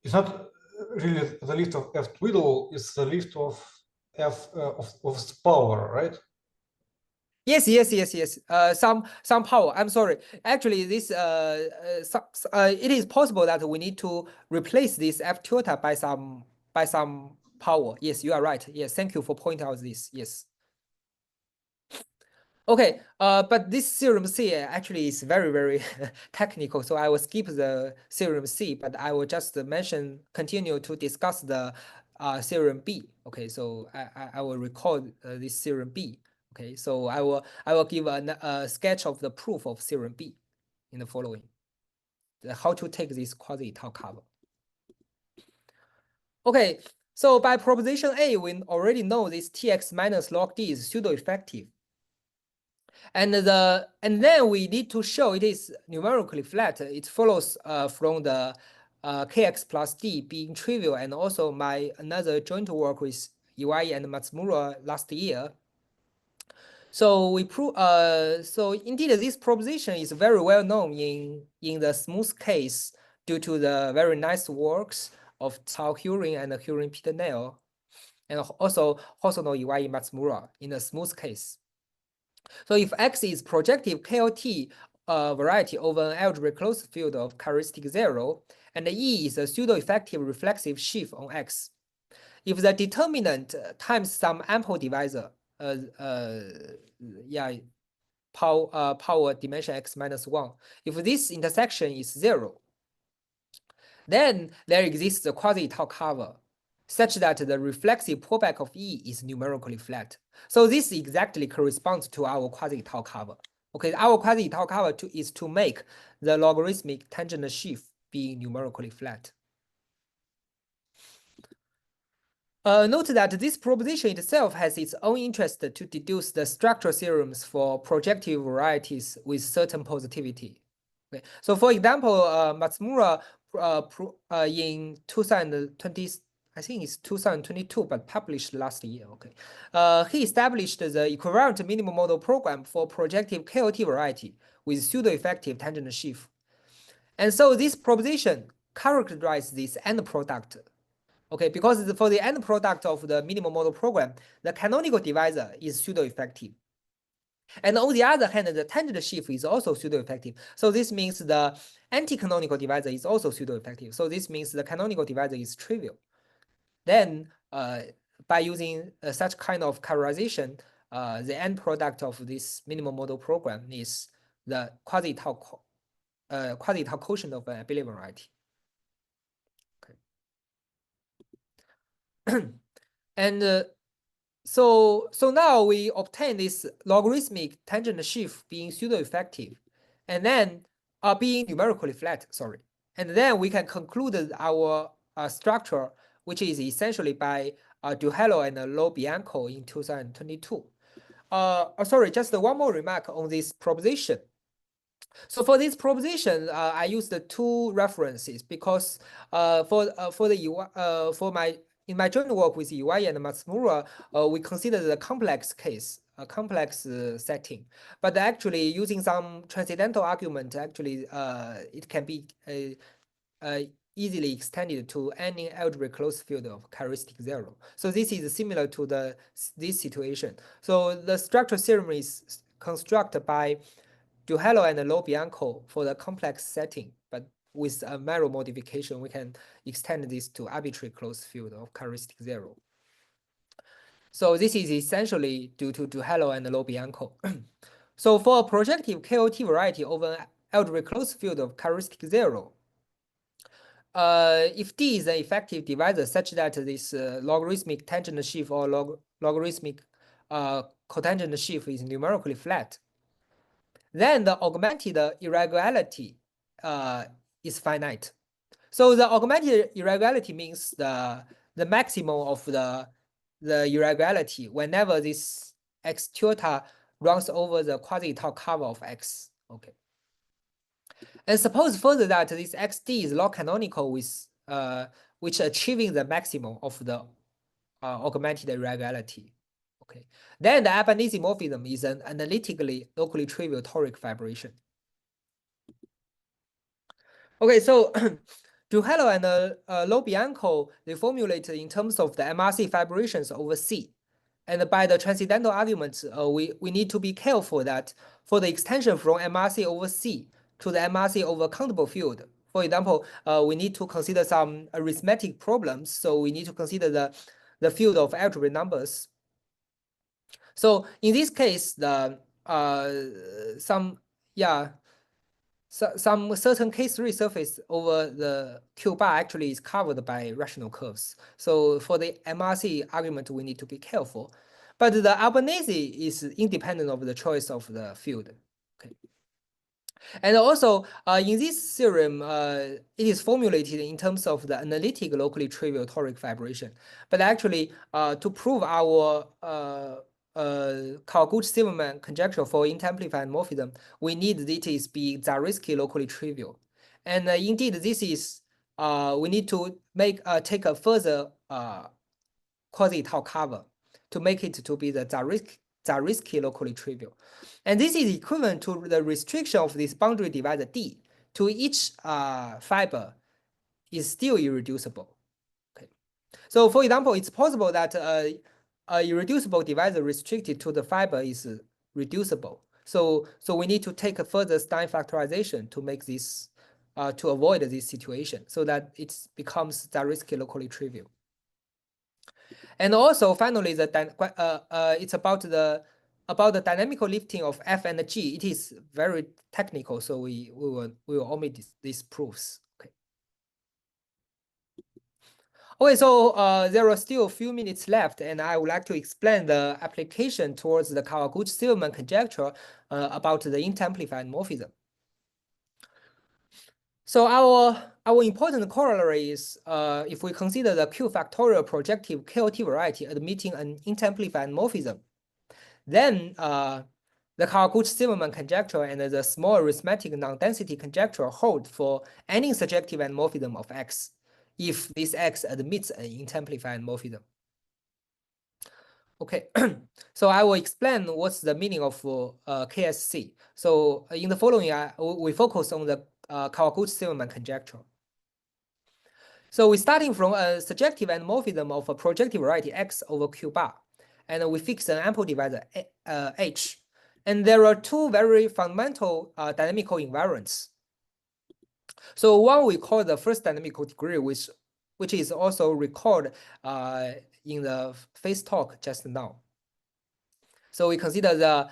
it's not really the lift of F twiddle, it's the lift of F of power, right? Yes. Some power. I'm sorry. Actually, this it is possible that we need to replace this F tilde by some power. Yes, you are right. Yes, thank you for pointing out this. Yes. Okay, but this theorem C actually is very technical, so I will skip the theorem C, but I will just continue to discuss the theorem B. Okay, so I will record this theorem B. Okay, so I will give a sketch of the proof of theorem B in the following. How to take this quasi-tau cover. Okay, so by proposition A, we already know this Tx minus log D is pseudo-effective. And then we need to show it is numerically flat. It follows from the kx plus d being trivial, and also my another joint work with Iwai and Matsumura last year. So we prove. So indeed, this proposition is very well known in the smooth case due to the very nice works of Cao Hurin and Hurin Peter Nail, and also Hosono Iwai Matsumura in the smooth case. So if X is projective KLT variety over an algebraic closed field of characteristic 0, and E is a pseudo-effective reflexive sheaf on X, if the determinant times some ample divisor, power dimension X minus 1, if this intersection is 0, then there exists a quasi-tau cover such that the reflexive pullback of E is numerically flat. So this exactly corresponds to our quasi-tau cover. Okay, our quasi-tau cover is to make the logarithmic tangent sheaf be numerically flat. Note that this proposition itself has its own interest to deduce the structural theorems for projective varieties with certain positivity. Okay. So for example, Matsumura in 2020, I think it's 2022, but published last year. Okay, he established the equivalent minimum model program for projective KLT variety with pseudo-effective tangent sheaf, and so this proposition characterizes this end product. Okay, because for the end product of the minimum model program, the canonical divisor is pseudo-effective. And on the other hand, the tangent sheaf is also pseudo-effective. So this means the anti-canonical divisor is also pseudo-effective. So this means the canonical divisor is trivial. Then by using such kind of characterization, the end product of this minimum model program is the quasi-tau quotient of an abelian variety. Okay. And so now we obtain this logarithmic tangent shift being pseudo-effective, and then being numerically flat, sorry. And then we can conclude our structure, which is essentially by Duhallo and Lo Bianco in 2022. Sorry, just one more remark on this proposition. So for this proposition, I used the two references because in my joint work with Iwai and Matsumura, we consider the complex case, a complex setting. But actually, using some transcendental argument, actually, it can be easily extended to any algebraic closed field of characteristic zero. So this is similar to this situation. So the structural theorem is constructed by Duhallo and Lo Bianco for the complex setting, but with a narrow modification, we can extend this to arbitrary closed field of characteristic zero. So this is essentially due to Duhallo and Lo Bianco. So for a projective KOT variety over an algebraic closed field of characteristic zero, if D is an effective divisor such that this logarithmic tangent sheaf or logarithmic cotangent sheaf is numerically flat, then the augmented irregularity is finite. So the augmented irregularity means the maximum of the irregularity whenever this x tilde runs over the quasi-tau cover of x. Okay. And suppose further that this xd is log canonical with which achieving the maximum of the augmented irregularity. Okay. Then the Albanese morphism is an analytically locally trivial toric vibration. Okay, so Duhallo and Lo Bianco, they formulate in terms of the MRC vibrations over C. And by the transcendental arguments, we need to be careful that for the extension from MRC over C to the MRC over countable field, for example, we need to consider some arithmetic problems. So we need to consider the field of algebraic numbers. So in this case, the some certain K3 surface over the Q bar actually is covered by rational curves. So for the MRC argument, we need to be careful. But the Albanese is independent of the choice of the field. Okay. And also, in this theorem, it is formulated in terms of the analytic locally trivial toric vibration. But actually, to prove our Kawaguchi-Silverman conjecture for interamplified morphism, we need this be Zariski locally trivial. And indeed, this is we need to take a further quasi-tau cover to make it to be the Zariski locally trivial. And this is equivalent to the restriction of this boundary divisor D to each fiber is still irreducible. Okay. So for example, it's possible that a irreducible divisor restricted to the fiber is reducible. So we need to take a further Stein factorization to make this to avoid this situation so that it becomes Zariski locally trivial. And also, finally, it's about the dynamical lifting of F and G. It is very technical, so we will omit these proofs. Okay. Okay, so there are still a few minutes left, and I would like to explain the application towards the Kawaguchi-Silverman conjecture about the interamplified morphism. So our important corollary is if we consider the Q factorial projective KOT variety admitting an interamplified morphism, then the Kawaguchi-Silverman conjecture and the small arithmetic non-density conjecture hold for any surjective morphism of X if this X admits an interamplified morphism. Okay, so I will explain what's the meaning of KSC. So in the following, we focus on the Kawaguchi-Silverman conjecture. So we're starting from a surjective morphism of a projective variety X over Q bar, and we fix an ample divisor H. And there are two very fundamental dynamical invariants. So one we call the first dynamical degree, which is also recorded in the phase talk just now. So we consider the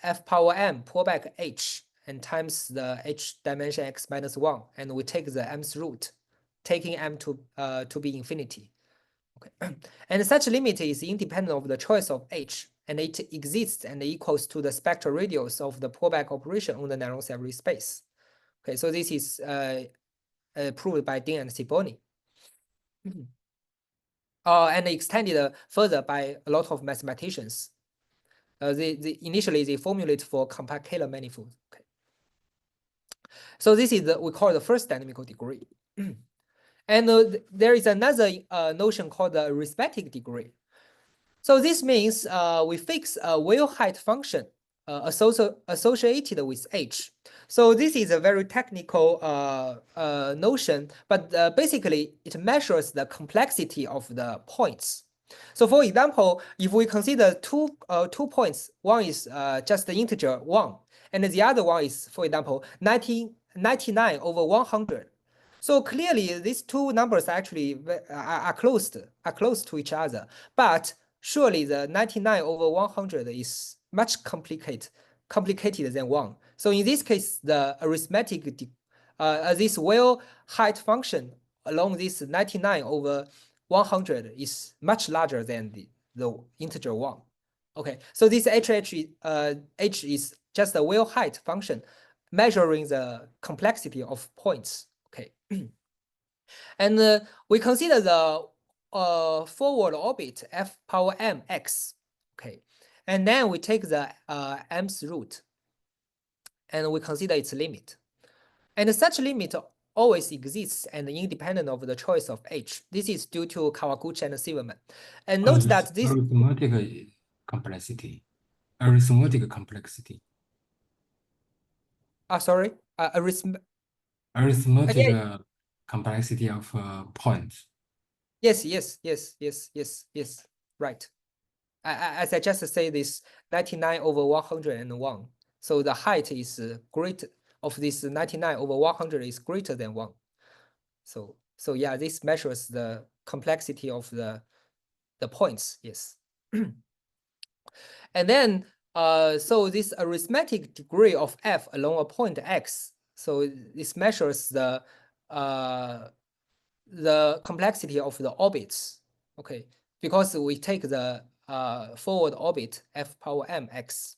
F power m pullback H and times the H dimension X minus 1, and we take the m's root, taking m to be infinity. Okay. And such limit is independent of the choice of H, and it exists and equals to the spectral radius of the pullback operation on the narrow Savary space. Okay, so this is proved by Ding and Siboni. And extended further by a lot of mathematicians. Initially they formulate for compact Kähler manifold. Okay. So this is we call the first dynamical degree. And there is another notion called the arithmetic degree. So this means we fix a wheel height function associated with H. So this is a very technical notion, but basically it measures the complexity of the points. So for example, if we consider two points, one is just the integer 1, and the other one is, for example, 99 over 100. So clearly these two numbers actually are close to each other, but surely the 99 over 100 is much complicated than 1. So in this case, the arithmetic, this wheel height function along this 99 over 100 is much larger than the integer 1. Okay, so this H is just a wheel height function measuring the complexity of points. Okay, and we consider the forward orbit f power m x. Okay, and then we take the mth root, and we consider its limit. And such limit always exists and independent of the choice of h. This is due to Kawaguchi and Silverman. And note that this arithmetic complexity. Arithmetic complexity. Sorry, Arithmetic complexity of points. Yes. Right. As I just say, this 99 over 101. So the height is great of this 99 over 100 is greater than 1. So yeah, this measures the complexity of the points. Yes. And then so this arithmetic degree of f along a point x. So this measures the complexity of the orbits. Okay, because we take the forward orbit f power m x.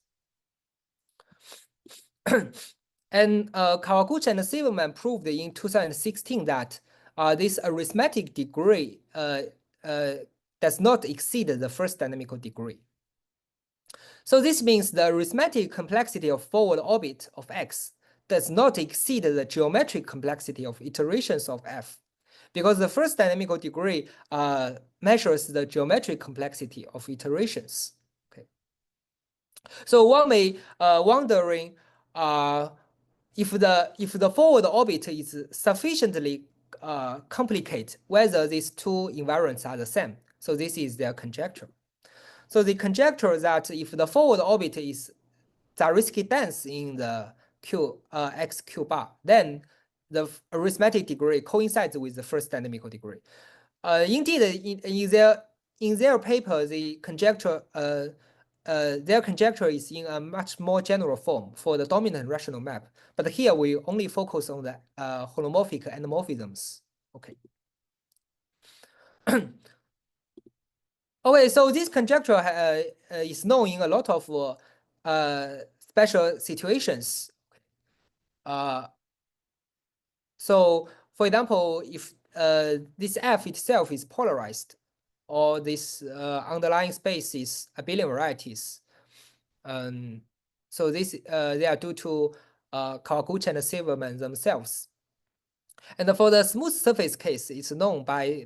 And Kawaguchi and Silverman proved in 2016 that this arithmetic degree does not exceed the first dynamical degree. So this means the arithmetic complexity of forward orbit of x does not exceed the geometric complexity of iterations of f, because the first dynamical degree measures the geometric complexity of iterations. Okay. So one may wondering if the forward orbit is sufficiently complicated, whether these two invariants are the same. So this is their conjecture. So the conjecture that if the forward orbit is Zariski dense in the XQ bar, then the arithmetic degree coincides with the first dynamical degree. Indeed, in their paper, the conjecture their conjecture is in a much more general form for the dominant rational map. But here we only focus on the holomorphic endomorphisms. Okay. Okay, so this conjecture is known in a lot of special situations. So, for example, if this F itself is polarized, or this underlying space is abelian varieties, so this they are due to Kawaguchi and Silverman themselves. And for the smooth surface case, it's known by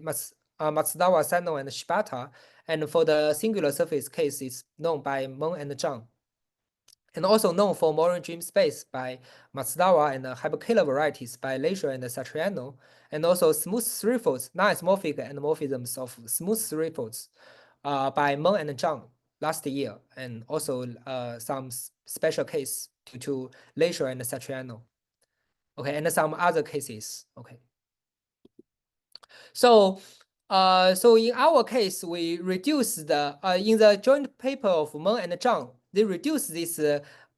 Matsudawa, Sano, and Shibata. And for the singular surface case, it's known by Meng and Zhang. And also known for Morin dream space by Matsudawa and hyperkähler varieties by Leisure and Satriano. And also smooth threefolds, non-isomorphic endomorphisms of smooth threefolds by Meng and Zhang last year. And also some special case due to Leisure and Satriano. Okay, and some other cases. Okay. So so in our case, we reduce the in the joint paper of Meng and Zhang, they reduce this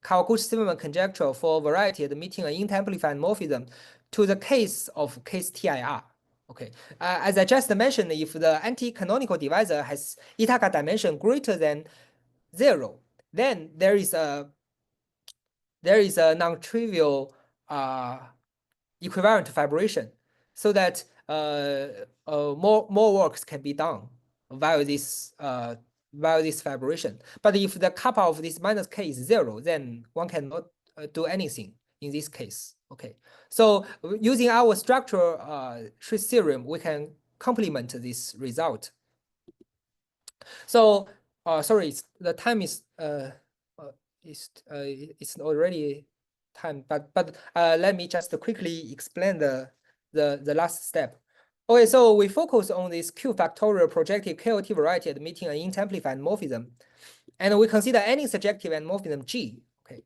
Kawaguchi-Silverman conjecture for variety admitting an inter-amplified morphism to the case of case TIR. Okay, as I just mentioned, if the anti-canonical divisor has Ithaca dimension greater than 0, then there is a non-trivial equivalent vibration, so that more works can be done via this vibration. But if the kappa of this minus k is 0, then one cannot do anything in this case. Okay, so using our structural Schritt theorem, we can complement this result. So sorry, the time is it's already time, but let me just quickly explain the last step. Okay, so we focus on this Q factorial projective KLT variety admitting an int-amplified morphism, and we consider any surjective and morphism G. Okay,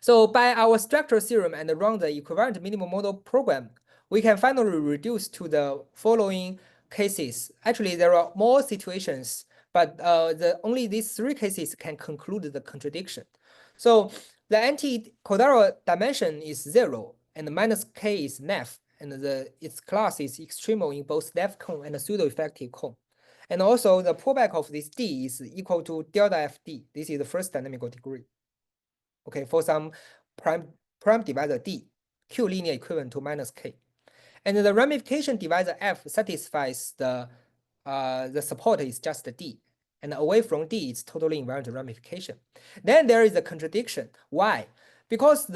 so by our structural theorem and run the equivalent minimal model program, we can finally reduce to the following cases. Actually, there are more situations, but only these 3 cases can conclude the contradiction. So the anti-Cordaro dimension is 0, and minus k is nef, and its class is extremal in both def cone and pseudo-effective cone. And also the pullback of this d is equal to delta fd. This is the first dynamical degree. Okay, for some prime divisor d, q linear equivalent to minus k. And the ramification divisor f satisfies the support is just d, and away from d it's totally invariant ramification. Then there is a contradiction. Why? Because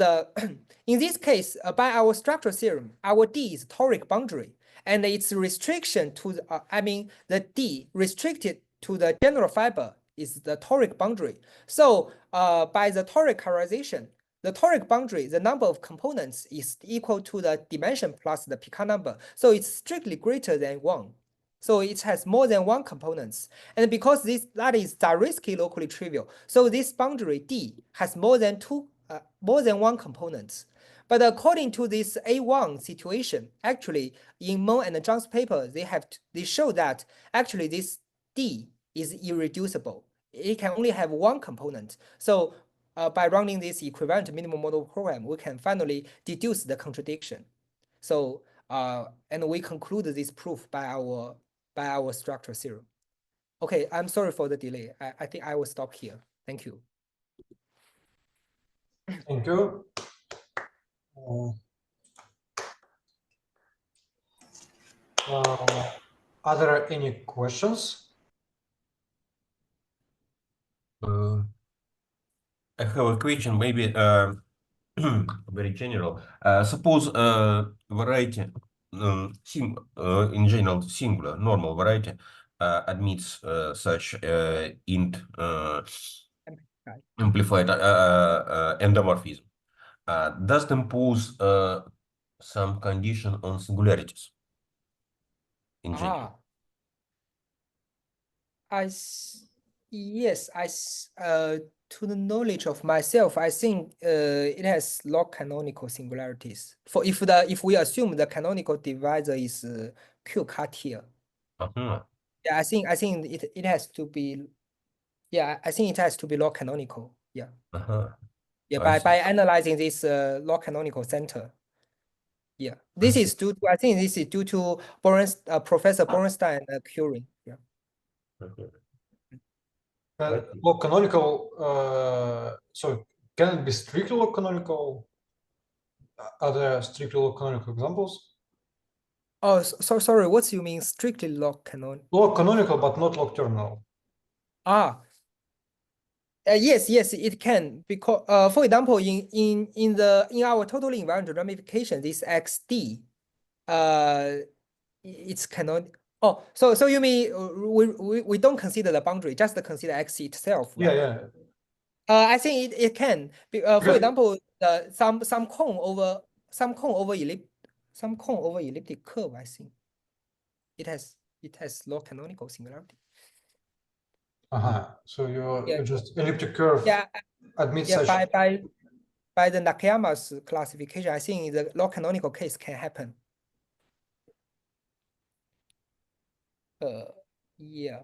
in this case, by our structural theorem, our d is toric boundary, and its restriction to the d restricted to the general fiber is the toric boundary. So by the toric colorization, the toric boundary, the number of components is equal to the dimension plus the Picard number. So it's strictly greater than 1. So it has more than 1 components. And because that is Zariski locally trivial, so this boundary D has more than 1 components. But according to this A1 situation, actually in Mon and Zhang's paper, they show that actually this D is irreducible. It can only have 1 component. So by running this equivalent minimal model program, we can finally deduce the contradiction. So and we conclude this proof by our structure theorem. Okay, I'm sorry for the delay. I think I will stop here. Thank you. Thank you. Are there any questions? I have a question, maybe very general. Suppose variety, in general, singular, normal variety admits such int amplified endomorphism. Does it impose some condition on singularities in general? Yes, to the knowledge of myself, I think it has log canonical singularities. For if we assume the canonical divisor is Q Cartier. Yeah, I think it has to be. Yeah, I think it has to be log canonical. Yeah. Yeah, by analyzing this log canonical center. Yeah, this is due to, I think this is due to Professor Borenstein curing. Yeah. Log canonical, so can it be strictly log canonical? Are there strictly log canonical examples? Oh, so sorry, what do you mean strictly log canonical? Log canonical, but not log terminal. Yes, it can, because for example, in our totally invariant ramification, this XD, it's canonical. Oh, so you mean we don't consider the boundary, just consider X itself, right? Yeah. I think it can. For example, some cone over elliptic curve. I think it has log canonical singularity. So you just elliptic curve admits such. By the Nakayama's classification, I think the log canonical case can happen. Yeah.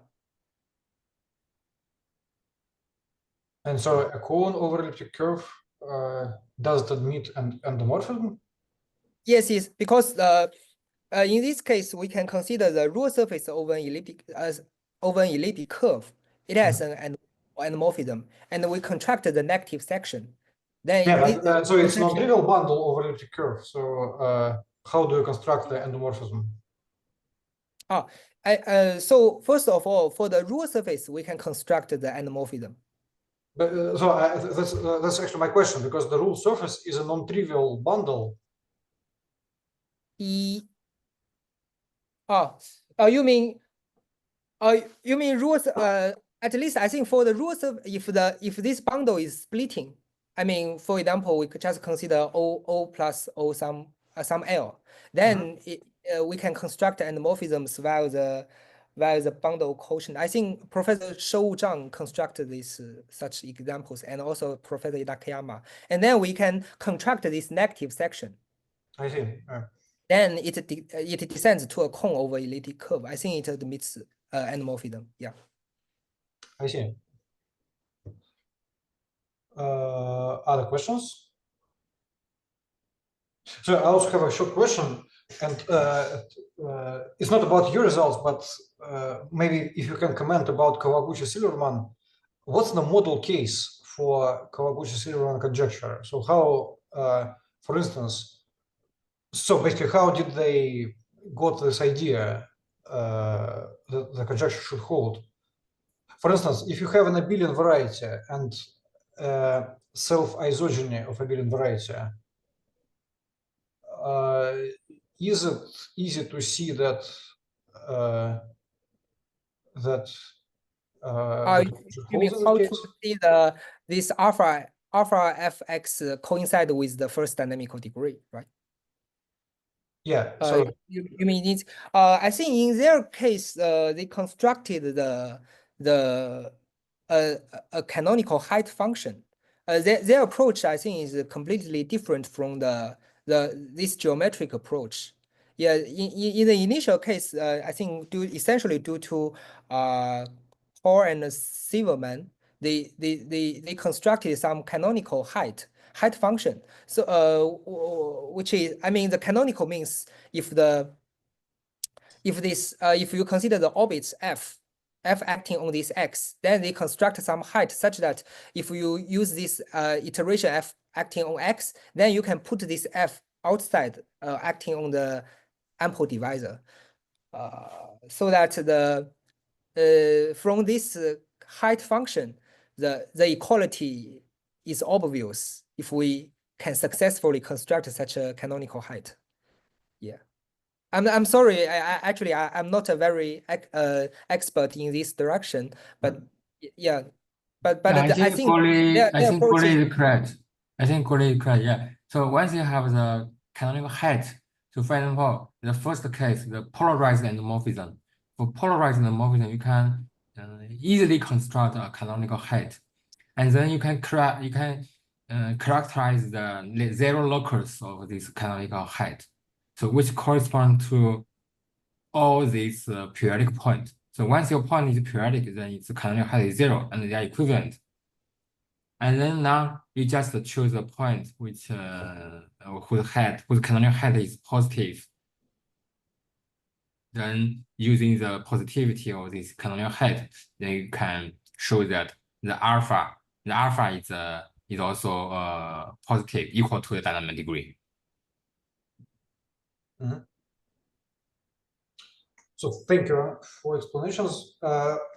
And so a cone over elliptic curve does it admit endomorphism? Yes, because In this case, we can consider the rule surface over an elliptic curve. It has an anamorphism, and we contract the negative section. Then yeah, so it's non-trivial bundle over elliptic curve. So how do you construct the endomorphism? So first of all, for the rule surface, we can construct the endomorphism. But that's actually my question, because the rule surface is a non-trivial bundle. You mean rules? At least I think for the rules of if this bundle is splitting, I mean, for example, we could just consider O plus O some L. Then we can construct endomorphisms via the bundle quotient. I think Professor Shou Zhang constructed these such examples, and also Professor Nakayama. And then we can contract this negative section. I see. Then it descends to a cone over elliptic curve. I think it admits endomorphism. Yeah. I see. Other questions? So I also have a short question, and it's not about your results, but maybe if you can comment about Kawaguchi-Silverman. What's the model case for Kawaguchi-Silverman conjecture? So how, for instance, so basically, how did they got this idea that the conjecture should hold? For instance, if you have an abelian variety and self-isogeny of abelian variety, is it easy to see that you mean how to see this alpha fx coincide with the first dynamical degree, right? Yeah. So you mean it's I think in their case they constructed a canonical height function. Their approach, I think, is completely different from this geometric approach. Yeah, in the initial case, I think essentially due to Paul and Silverman, they constructed some canonical height function. So which is, I mean, the canonical means if you consider the orbits f acting on this x, then they construct some height such that if you use this iteration f acting on x, then you can put this f outside acting on the ample divisor, so that from this height function, the equality is obvious if we can successfully construct such a canonical height. Yeah. I'm sorry. I'm not a very expert in this direction, but yeah, but I think Guolei is correct. Yeah. So once you have the canonical height, so for example, the first case, the polarized endomorphism. For polarized endomorphism, you can easily construct a canonical height, and then you can characterize the zero locus of this canonical height, so which correspond to all these periodic points. So once your point is periodic, then its canonical height is 0, and they are equivalent. And then now you just choose a point which whose canonical height is positive. Then using the positivity of this canonical height, then you can show that the alpha is also positive, equal to the dynamic degree. So thank you for explanations.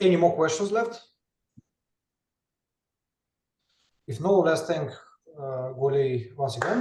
Any more questions left? If no, let's thank Guolei once again.